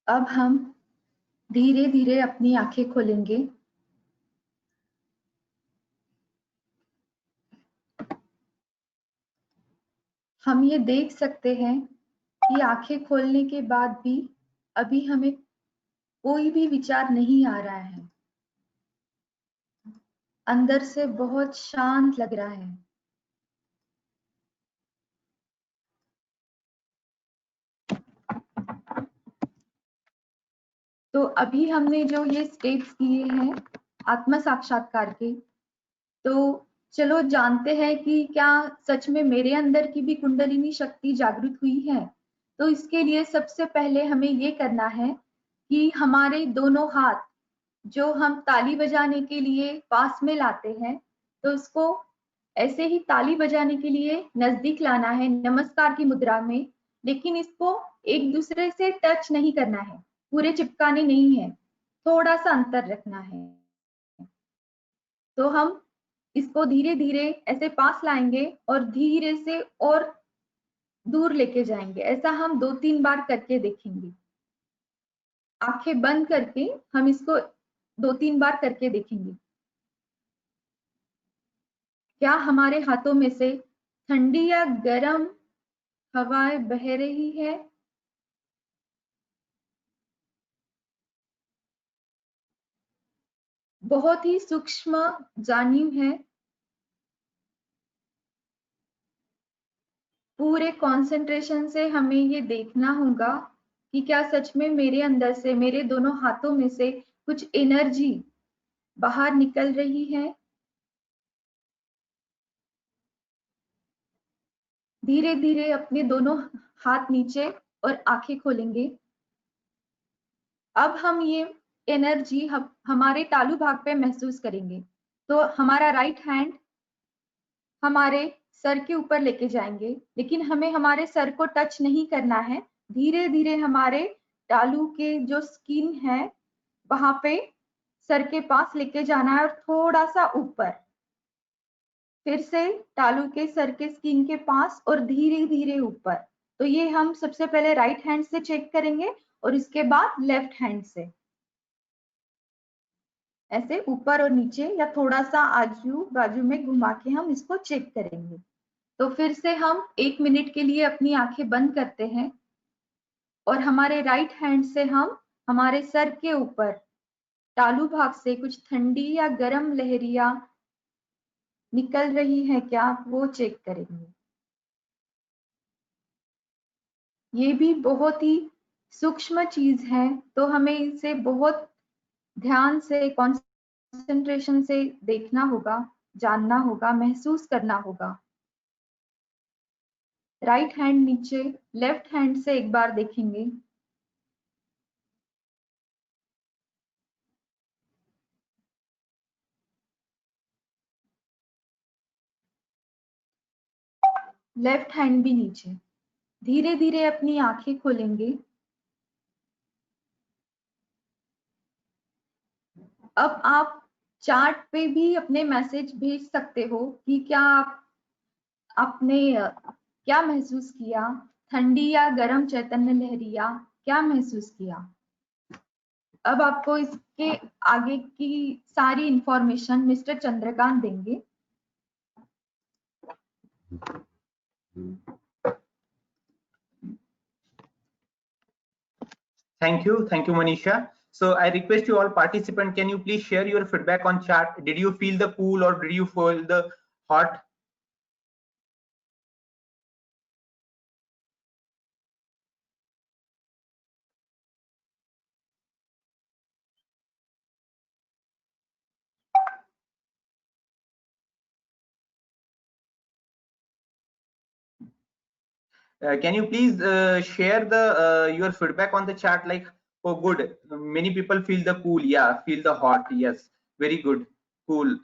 अब हम धीरे धीरे अपनी आंखें खोलेंगे। हम ये देख सकते हैं कि आंखें खोलने के बाद भी अभी हमें कोई भी विचार नहीं आ रहा है। अंदर से बहुत शांत लग रहा है। तो अभी हमने जो ये स्टेप्स किए हैं आत्म साक्षात्कार के, तो चलो जानते हैं कि क्या सच में मेरे अंदर की भी कुंडलिनी शक्ति जागृत हुई है। तो इसके लिए सबसे पहले हमें ये करना है कि हमारे दोनों हाथ जो हम ताली बजाने के लिए पास में लाते हैं, तो उसको ऐसे ही ताली बजाने के लिए नजदीक लाना है नमस्कार की मुद्रा में, लेकिन इसको एक दूसरे से टच नहीं करना है, पूरे चिपकाने नहीं है, थोड़ा सा अंतर रखना है। तो हम इसको धीरे धीरे ऐसे पास लाएंगे और धीरे से और दूर लेके जाएंगे। ऐसा हम 2-3 बार करके देखेंगे। आंखें बंद करके हम इसको 2-3 बार करके देखेंगे। क्या हमारे हाथों में से ठंडी या गर्म हवाएं बह रही है? बहुत ही सूक्ष्म जानिम है। पूरे कंसंट्रेशन से हमें ये देखना होगा कि क्या सच में मेरे अंदर से, मेरे दोनों हाथों में से कुछ एनर्जी बाहर निकल रही है। धीरे धीरे अपने दोनों हाथ नीचे और आंखें खोलेंगे। अब हम ये एनर्जी हमारे तालू भाग पे महसूस करेंगे। तो हमारा राइट हैंड हमारे सर के ऊपर लेके जाएंगे, लेकिन हमें हमारे सर को टच नहीं करना है। धीरे धीरे हमारे तालू के जो स्किन है वहां पे सर के पास लेके जाना है और थोड़ा सा ऊपर, फिर से तालू के सर के स्किन के पास और धीरे धीरे ऊपर। तो ये हम सबसे पहले राइट हैंड से चेक करेंगे और इसके बाद लेफ्ट हैंड से ऐसे ऊपर और नीचे या थोड़ा सा आजू बाजू में घुमा के हम इसको चेक करेंगे। तो फिर से हम 1 मिनट के लिए अपनी आंखें बंद करते हैं और हमारे राइट हैंड से हम हमारे सर के ऊपर तालू भाग से कुछ ठंडी या गर्म लहरियां निकल रही है क्या, वो चेक करेंगे। ये भी बहुत ही सूक्ष्म चीज है, तो हमें इसे बहुत ध्यान से, कंसंट्रेशन से देखना होगा, जानना होगा, महसूस करना होगा। राइट हैंड नीचे, लेफ्ट हैंड से एक बार देखेंगे। लेफ्ट हैंड भी नीचे। धीरे धीरे अपनी आंखें खोलेंगे। अब आप चार्ट पे भी अपने मैसेज भेज सकते हो कि क्या आपने क्या महसूस किया, ठंडी या गर्म चैतन्य लहरिया क्या महसूस किया। अब आपको इसके आगे की सारी इंफॉर्मेशन मिस्टर चंद्रकांत देंगे। Thank you, Manisha. So I request you all participants, can you please share your feedback on chat? Did you feel the cool or did you feel the hot? Can you please share the your feedback on the chat? Like, oh, good. Many people feel the cool. Yeah, feel the hot. Yes, very good. Cool.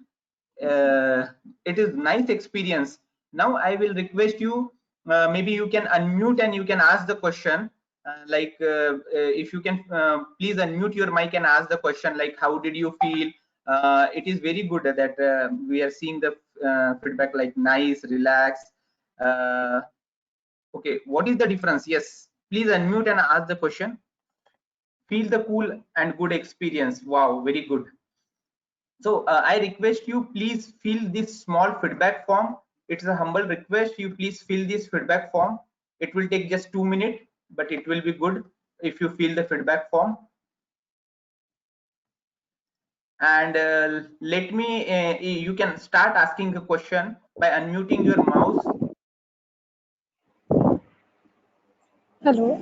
It is nice experience. Now I will request you. Maybe you can unmute and you can ask the question. If you can please unmute your mic and ask the question. Like, how did you feel? It is very good that we are seeing the feedback. Like, nice, relax. Okay, what is the difference? Yes, please unmute and ask the question. Feel the cool and good experience. Wow, very good. So I request you, please fill this small feedback form. It's a humble request. You please fill this feedback form. It will take just 2 minutes, but it will be good if you fill the feedback form. And let me, you can start asking a question by unmuting your mouse. Hello.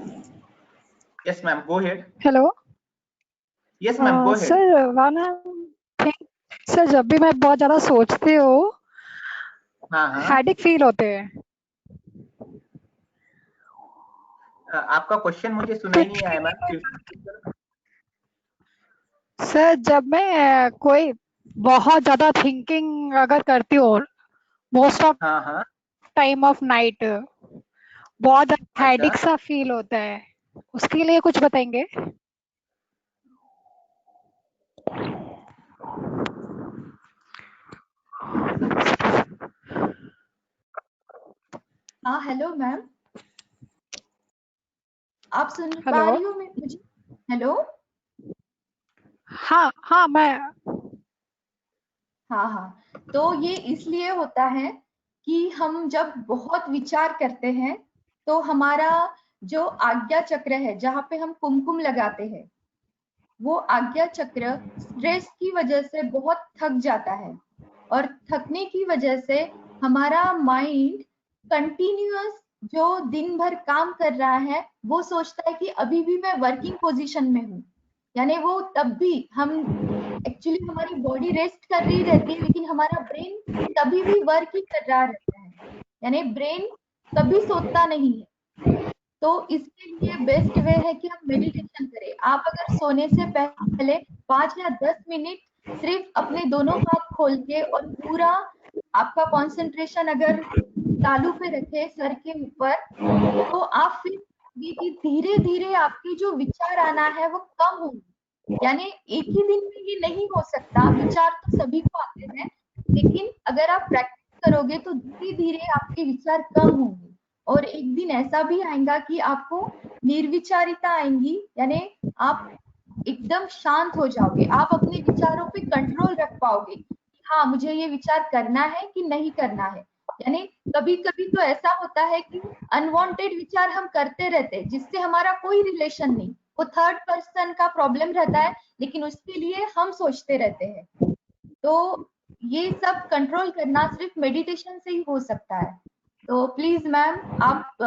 Yes, ma'am, go ahead. Hello. Yes, ma'am, go ahead. Sir वाना sir जब भी मैं बहुत ज्यादा सोचती हूँ headache feel होते हैं आपका क्वेश्चन मुझे सुनाई नहीं आया मैम। सर जब मैं कोई बहुत ज्यादा थिंकिंग अगर करती हूँ most of time of night बहुत हेडेक सा फील होता है, उसके लिए कुछ बताएंगे? हाँ हेलो मैम, आप सुन पा रही हो मुझे? हेलो। हाँ मैं हाँ, तो ये इसलिए होता है कि हम जब बहुत विचार करते हैं तो हमारा जो आज्ञा चक्र है, जहाँ पे हम कुमकुम लगाते हैं, वो आज्ञा चक्र स्ट्रेस की वजह से बहुत थक जाता है और थकने की वजह से हमारा माइंड कंटिन्यूअस जो दिन भर काम कर रहा है वो सोचता है कि अभी भी मैं वर्किंग पोजीशन में हूँ। यानी वो तब भी हम एक्चुअली हमारी बॉडी रेस्ट कर रही रहती है लेकिन हमारा ब्रेन तभी भी वर्क ही कर रहा रहता है, यानी ब्रेन कभी सोता नहीं है। तो इसके लिए बेस्ट वे है कि हम मेडिटेशन करें। आप अगर सोने से पहले 5 या 10 मिनट सिर्फ अपने दोनों हाथ खोल के और पूरा आपका कंसंट्रेशन अगर तालू पे रखे सर के ऊपर, तो आप फिर कि धीरे धीरे आपके जो विचार आना है वो कम होंगे। यानी एक ही दिन में ये नहीं हो सकता, विचार तो सभी को आते हैं, लेकिन अगर आप प्रैक्टिस करोगे तो धीरे धीरे आपके विचार कम होंगे और एक दिन ऐसा भी आएगा कि आपको निर्विचारिता आएंगी, यानी आप एकदम शांत हो जाओगे, आप अपने विचारों पे कंट्रोल रख पाओगे कि हाँ मुझे ये विचार करना है कि नहीं करना है। यानी कभी कभी तो ऐसा होता है कि अनवांटेड विचार हम करते रहते हैं जिससे हमारा कोई रिलेशन नहीं, वो थर्ड पर्सन का प्रॉब्लम रहता है, लेकिन उसके लिए हम सोचते रहते हैं। तो ये सब कंट्रोल करना सिर्फ मेडिटेशन से ही हो सकता है। तो प्लीज मैम आप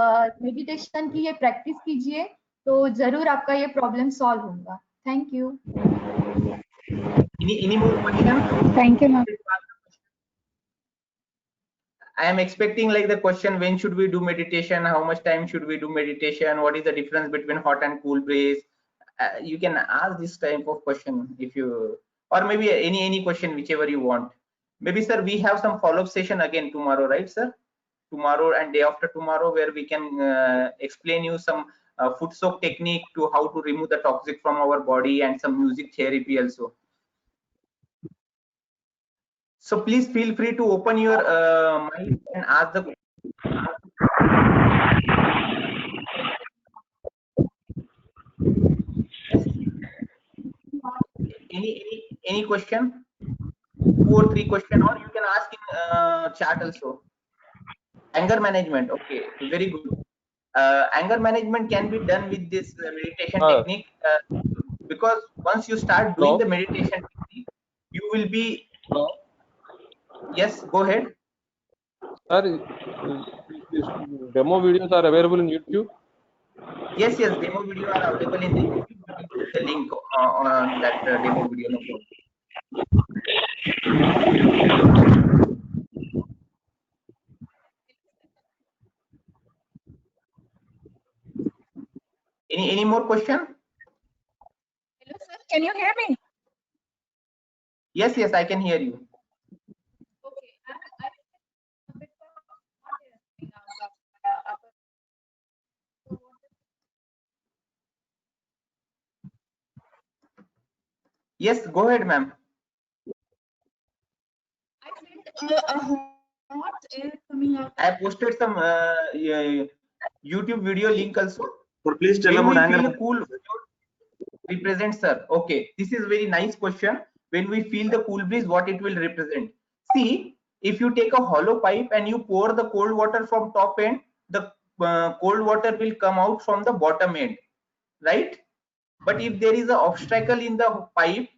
मेडिटेशन की ये प्रैक्टिस कीजिए तो जरूर आपका ये प्रॉब्लम सॉल्व होगा। Thank you. Any more questions? Thank you, ma'am. I am expecting like the question, when should we do meditation? How much time should we do meditation? What is the difference between hot and cool breeze? You can ask this type of question if you, or maybe any question, whichever you want. Maybe sir, we have some follow-up session again tomorrow, right sir? Tomorrow and day after tomorrow, where we can explain you some foot soak technique to how to remove the toxic from our body and some music therapy also. So please feel free to open your mic and ask the any question, 2 or 3 question, or you can ask in chat also. Anger management, okay, very good. Anger management can be done with this meditation technique, because once you start doing the meditation technique, you will be. Yes, go ahead. Sir, demo videos are available in YouTube? Yes, demo video are available in the YouTube. You can put the link on that demo video. No problem. Any more question? Hello sir, can you hear me? Yes, I can hear you. Okay. Yes, go ahead, ma'am. I felt a hot air coming out. I posted some YouTube video link also. Please tell When about we feel anger. a cool represent, sir. Okay, this is very nice question. When we feel the cool breeze, what it will represent? See, if you take a hollow pipe and you pour the cold water from top end, the cold water will come out from the bottom end, right? But if there is an obstacle in the pipe,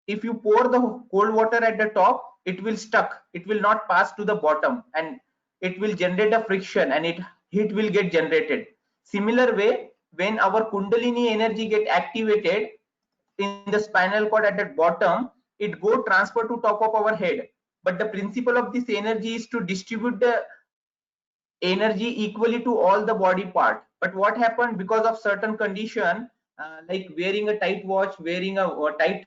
if you pour the cold water at the top, it will stuck. It will not pass to the bottom, and it will generate a friction, and heat will get generated. Similar way, when our Kundalini energy get activated in the spinal cord at the bottom, it go transfer to top of our head. But the principle of this energy is to distribute the energy equally to all the body part. But what happened because of certain condition, like wearing a tight watch, wearing a tight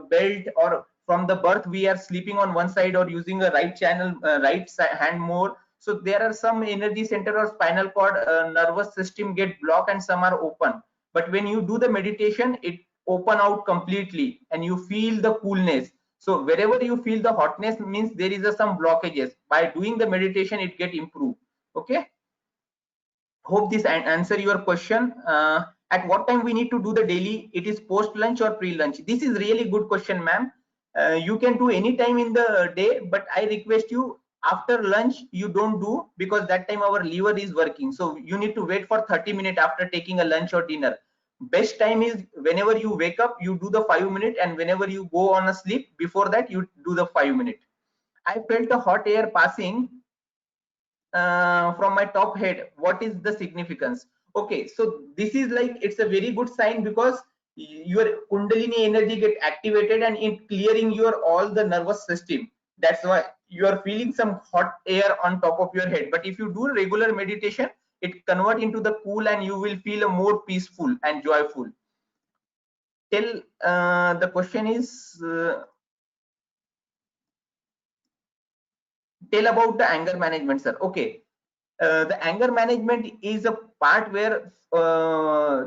belt, or from the birth we are sleeping on one side or using a right channel, right hand more. So there are some energy center or spinal cord nervous system get blocked and some are open. But when you do the meditation, it open out completely and you feel the coolness. So wherever you feel the hotness means there is some blockages. By doing the meditation, it get improved. Okay, hope this answer your question. At what time we need to do the daily? It is post lunch or pre lunch? This is really good question, ma'am. You can do any time in the day, but I request you after lunch you don't do, because that time our liver is working. So you need to wait for 30 minutes after taking a lunch or dinner. Best time is whenever you wake up, you do the 5 minutes, and whenever you go on a sleep, before that you do the 5 minutes. I felt a hot air passing from my top head. What is the significance? Okay, so this is like, it's a very good sign, because your Kundalini energy get activated and in clearing your all the nervous system. That's why you are feeling some hot air on top of your head. But if you do regular meditation, it convert into the cool and you will feel a more peaceful and joyful. Till the question is tell about the anger management, sir. Okay, the anger management is a part where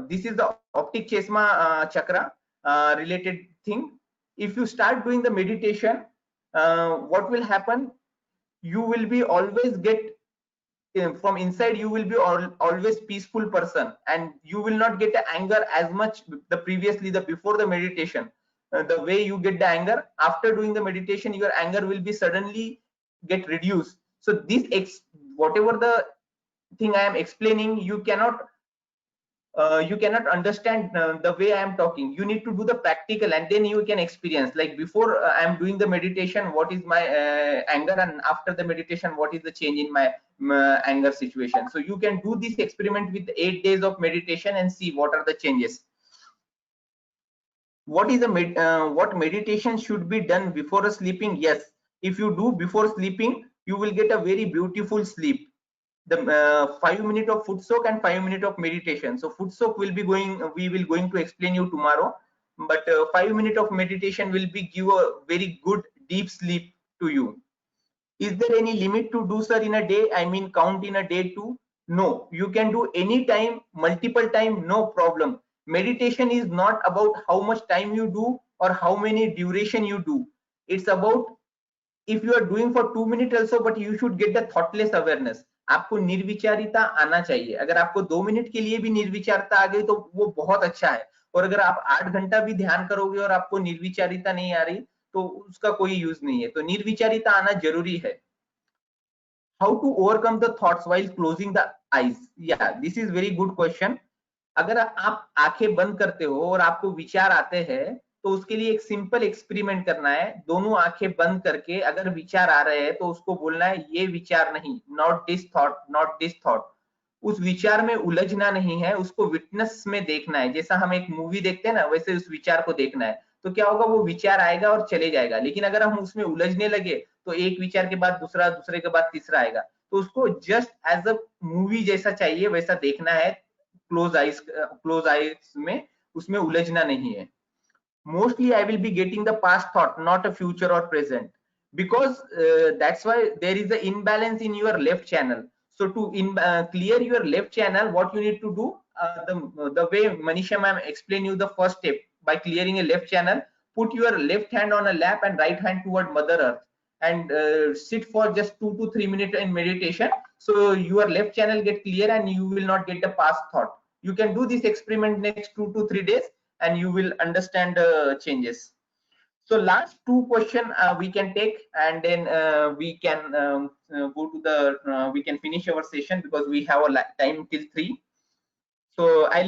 this is the optic chesma chakra related thing. If you start doing the meditation, what will happen? You will be always get from inside, you will be always peaceful person, and you will not get the anger as much the previously the before the meditation. The way you get the anger after doing the meditation, your anger will be suddenly get reduced. So this whatever the thing I am explaining, you cannot understand the way I am talking. You need to do the practical and then you can experience. Like before I am doing the meditation, what is my anger, and after the meditation, what is the change in my anger situation. So you can do this experiment with 8 days of meditation and see what are the changes. What is the what meditation should be done before sleeping? Yes, if you do before sleeping, you will get a very beautiful sleep. The 5 minutes of foot soak and 5 minutes of meditation. So foot soak will be we will going to explain you tomorrow, but 5 minutes of meditation will be give a very good deep sleep to you. Is there any limit to do, sir, in a day? I mean, count in a day too? No, you can do any time, multiple time, no problem. Meditation is not about how much time you do or how many duration you do. It's about if you are doing for 2 minutes also, but you should get the thoughtless awareness. आपको निर्विचारिता आना चाहिए. अगर आपको 2 minute के लिए भी निर्विचारता आ गई तो वो बहुत अच्छा है. और अगर आप 8 घंटा भी ध्यान करोगे और आपको निर्विचारिता नहीं आ रही, तो उसका कोई यूज नहीं है. तो निर्विचारिता आना जरूरी है. How to overcome the thoughts while closing the eyes? Yeah, this is very good question. अगर आप आंखें बंद करते हो और आपको विचार आते हैं, तो उसके लिए एक सिंपल एक्सपेरिमेंट करना है. दोनों आंखें बंद करके अगर विचार आ रहे हैं तो उसको बोलना है ये विचार नहीं, not this thought, not this thought. उस विचार में उलझना नहीं है, उसको विटनेस में देखना है. जैसा हम एक मूवी देखते हैं ना, वैसे उस विचार को देखना है. तो क्या होगा, वो विचार आएगा और चले जाएगा. लेकिन अगर हम उसमें उलझने लगे तो एक विचार के बाद दूसरा, दूसरे के बाद तीसरा आएगा. तो उसको जस्ट एज अ मूवी जैसा चाहिए, वैसा देखना है. क्लोज आइज में उसमें उलझना नहीं है. Mostly I will be getting the past thought, not a future or present, because that's why there is an imbalance in your left channel. So to clear your left channel, what you need to do, the way Manisha ma'am explain you the first step, by clearing a left channel, put your left hand on a lap and right hand toward Mother Earth, and sit for just 2 to 3 minutes in meditation. So your left channel get clear and you will not get the past thought. You can do this experiment next 2 to 3 days and you will understand the changes. So last two question we can take, and then we can go to the we can finish our session because we have a time till 3. So I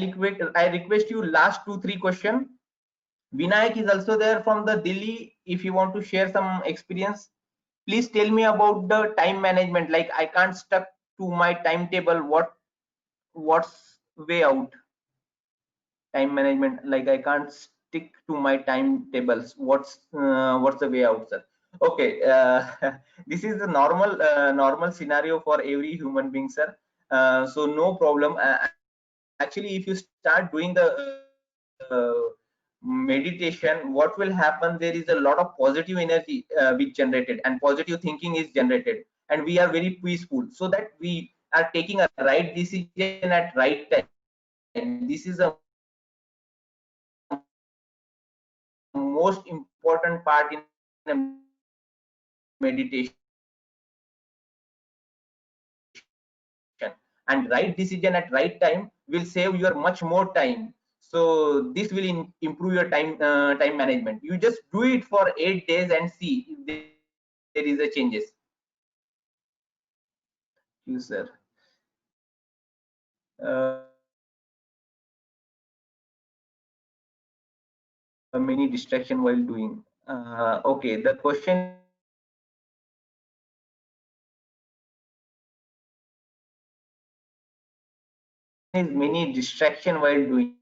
request you last 2-3 question. Vinayak is also there from the Delhi. If you want to share some experience, please tell me about the time management. Like I can't stuck to my timetable. What's way out? Time management, like I can't stick to my timetables. What's the way out, sir? Okay, this is the normal scenario for every human being, sir. So no problem. Actually, if you start doing the meditation, what will happen, there is a lot of positive energy which generated, and positive thinking is generated, and we are very peaceful, so that we are taking a right decision at right time. This is a most important part in meditation, and right decision at right time will save your much more time. So this will improve your time management. You just do it for 8 days and see if there is a changes. You, sir. Many distraction while doing. Okay, the question is many distraction while doing.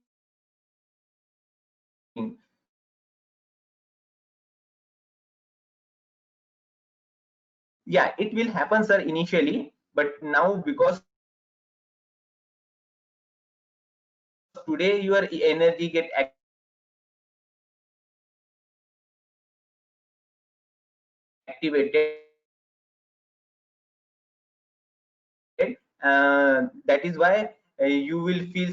Yeah, it will happen, sir, initially, but now because today your energy get activated, that is why you will feel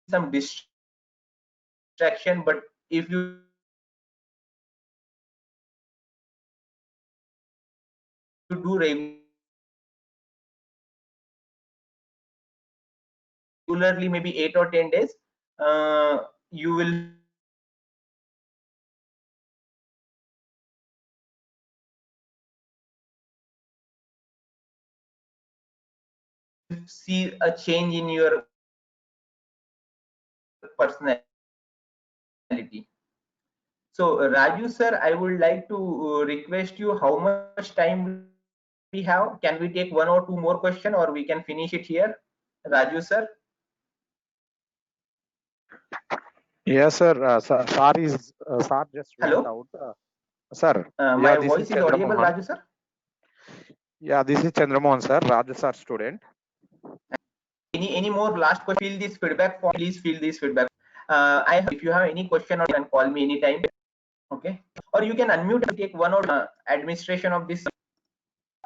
some distraction. But if you do regularly, maybe 8 or 10 days, you will see a change in your personality. So Raju sir, I would like to request you, how much time we have? Can we take 1 or 2 more question, or we can finish it here? Raju sir. Yes, sir. Sir just went out. Sir, my voice is audible, Raju sir? Yeah, this is Chandramohan sir, Raju sir student. Any more last question? Fill this feedback form. Please fill this feedback. If you have any question, you can call me anytime. Okay, or you can unmute and take 1 or administration of this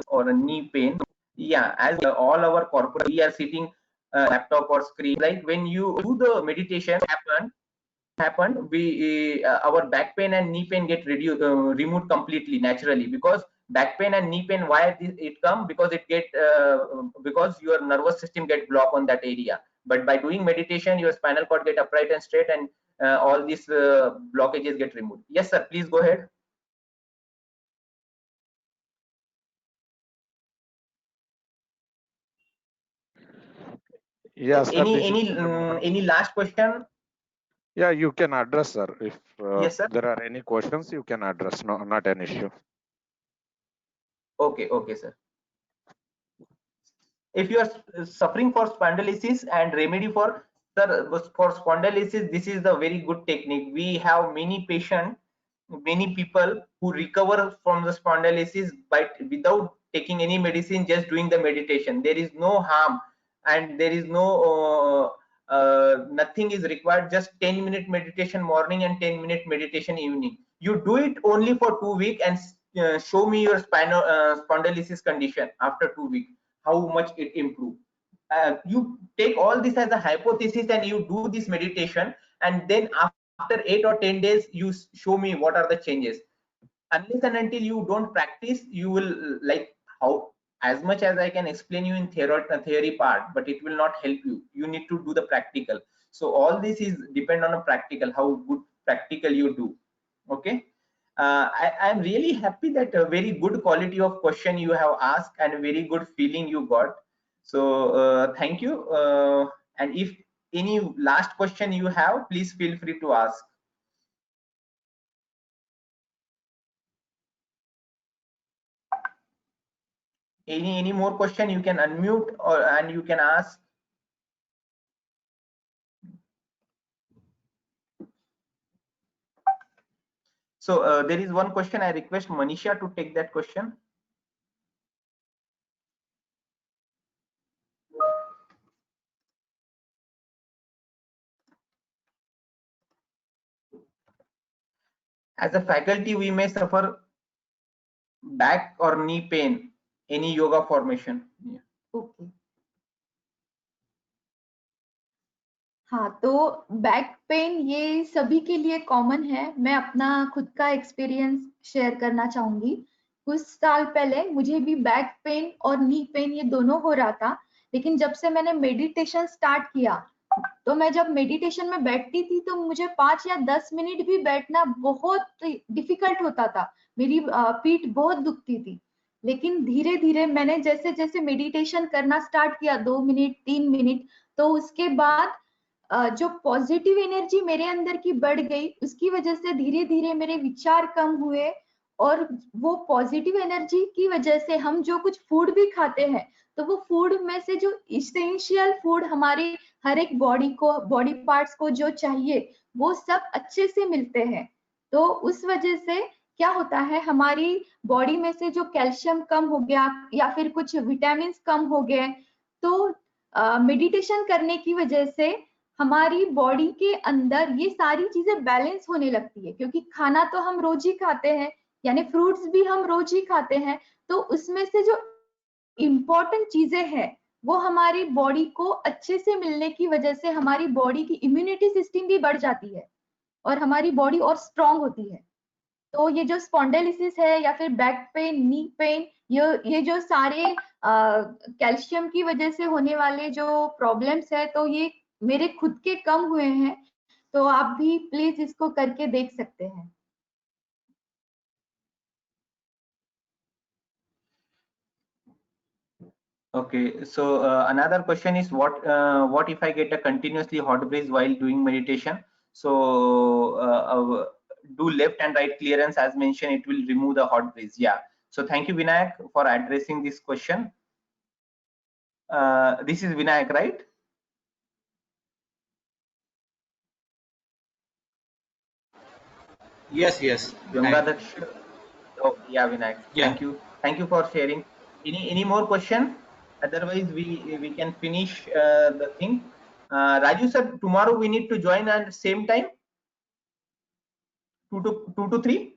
or a knee pain. Yeah, as all our corporate, we are sitting laptop or screen. Like when you do the meditation happen, we our back pain and knee pain get removed completely naturally. Because back pain and knee pain, why it come? Because it get because your nervous system get blocked on that area. But by doing meditation, your spinal cord get upright and straight, and all these blockages get removed. Yes sir, please go ahead. Yes. Any last question? Yeah, you can address, sir. If yes, sir. There are any questions, you can address. No, not an issue. Okay, sir. If you are suffering for spondylosis and remedy for Sir, for spondylosis, this is the very good technique. We have many people who recover from the spondylosis without taking any medicine, just doing the meditation. There is no harm, and there is no nothing is required. Just 10-minute meditation morning and 10-minute meditation evening. You do it only for 2 weeks and show me your spondylosis condition after 2 weeks, how much it improved. You take all this as a hypothesis and you do this meditation, and then after 8 or 10 days you show me what are the changes. Unless and until you don't practice, you will like how as much as I can explain you in theory part, but it will not help you. You need to do the practical. So all this is depend on a practical, how good practical you do. Okay. I am really happy that a very good quality of question you have asked and a very good feeling you got. So thank you. And if any last question you have, please feel free to ask. Any more question, you can unmute and you can ask. So there is one question. I request Manisha to take that question. As a faculty, we may suffer back or knee pain, any yoga formation. Yeah. Okay. हाँ, तो back pain ये सभी के लिए common है। मैं अपना खुद का एक्सपीरियंस शेयर करना चाहूंगी। कुछ साल पहले मुझे भी बैक पेन और नी पेन ये दोनों हो रहा था, लेकिन जब से मैंने मेडिटेशन स्टार्ट किया, तो मैं जब मेडिटेशन में बैठती थी तो मुझे 5 या 10 मिनट भी बैठना बहुत डिफिकल्ट होता था। मेरी पीठ बहुत दुखती थी। लेकिन धीरे धीरे मैंने जैसे जैसे मेडिटेशन करना स्टार्ट किया, 2 मिनट 3 मिनट, तो उसके बाद जो पॉजिटिव एनर्जी मेरे अंदर की बढ़ गई, उसकी वजह से धीरे धीरे मेरे विचार कम हुए। और वो पॉजिटिव एनर्जी की वजह से हम जो कुछ फूड भी खाते हैं, तो वो फूड में से जो इसेंशियल फूड हमारे हर एक बॉडी पार्ट्स को जो चाहिए, वो सब अच्छे से मिलते हैं। तो उस वजह से क्या होता है, हमारी बॉडी में से जो कैल्शियम कम हो गया या फिर कुछ विटामिन कम हो गए, तो मेडिटेशन करने की वजह से हमारी बॉडी के अंदर ये सारी चीजें बैलेंस होने लगती है। क्योंकि खाना तो हम रोज ही खाते हैं, यानी फ्रूट्स भी हम रोज ही खाते हैं, तो उसमें से जो इम्पोर्टेंट चीजें हैं वो हमारी बॉडी को अच्छे से मिलने की वजह से हमारी बॉडी की इम्यूनिटी सिस्टम भी बढ़ जाती है और हमारी बॉडी और स्ट्रांग होती है। तो ये जो स्पॉन्डिलिसिस है या फिर बैक पेन, नी पेन, ये जो सारे कैल्शियम की वजह से होने वाले जो प्रॉब्लम्स है, तो ये मेरे खुद के कम हुए हैं। तो आप भी प्लीज इसको करके देख सकते हैं। Okay, so another question is what if I get a continuously hot breeze while doing meditation? So do left and right clearance as mentioned, it will remove the hot breeze. Yeah. So thank you, Vinayak, for addressing this question. This is Vinayak, right? Yes. Oh, yeah, Vinayak. Yeah. Thank you for sharing. Any more question? Otherwise, we can finish the thing. Raju sir, tomorrow we need to join at same time, 2 to 3.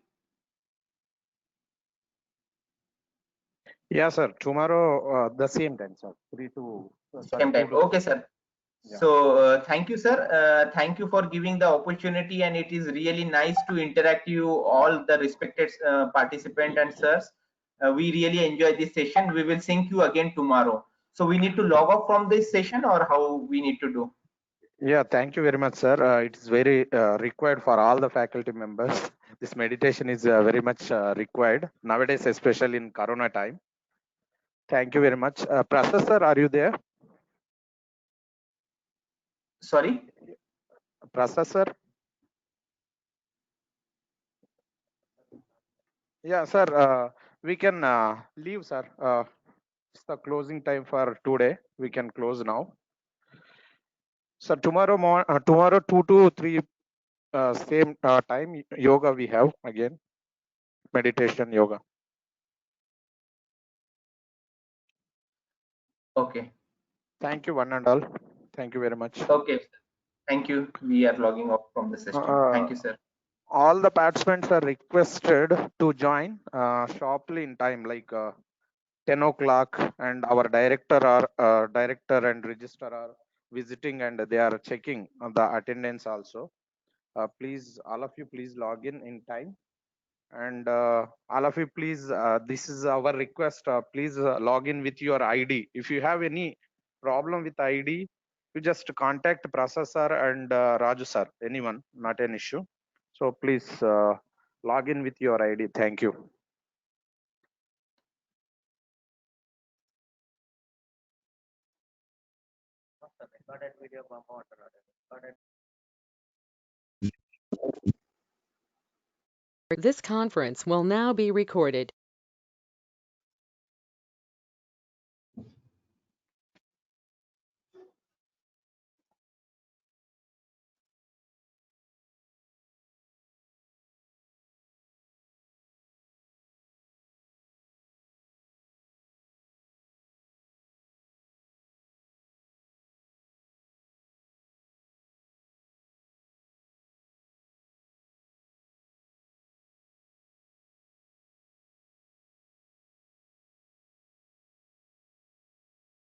Yeah, sir. Tomorrow the same time, sir. 3 to same time. Okay, sir. Yeah. So thank you, sir. Thank you for giving the opportunity, and it is really nice to interact you all the respected participant and sirs. We really enjoy this session. We will sync you again tomorrow. So we need to log off from this session, or how we need to do? Yeah, thank you very much, sir. It is very required for all the faculty members. This meditation is very much required nowadays, especially in Corona time. Thank you very much. Prasad sir, are you there? Sorry? Prasad sir? Yeah, sir. We can leave, sir. It's the closing time for today. We can close now. So tomorrow 2 to 3 same time yoga we have again, meditation yoga. Okay. Thank you one and all. Thank you very much. Okay. Thank you. We are logging off from the session. Thank you, sir. All the participants are requested to join sharply in time, like 10 o'clock, and our director and registrar are visiting and they are checking the attendance also. Please, all of you, please log in time. And all of you, please, this is our request. Please log in with your ID. If you have any problem with ID, you just contact Prasad sir and Raju sir, anyone, not an issue. So please log in with your ID. Thank you. This conference will now be recorded.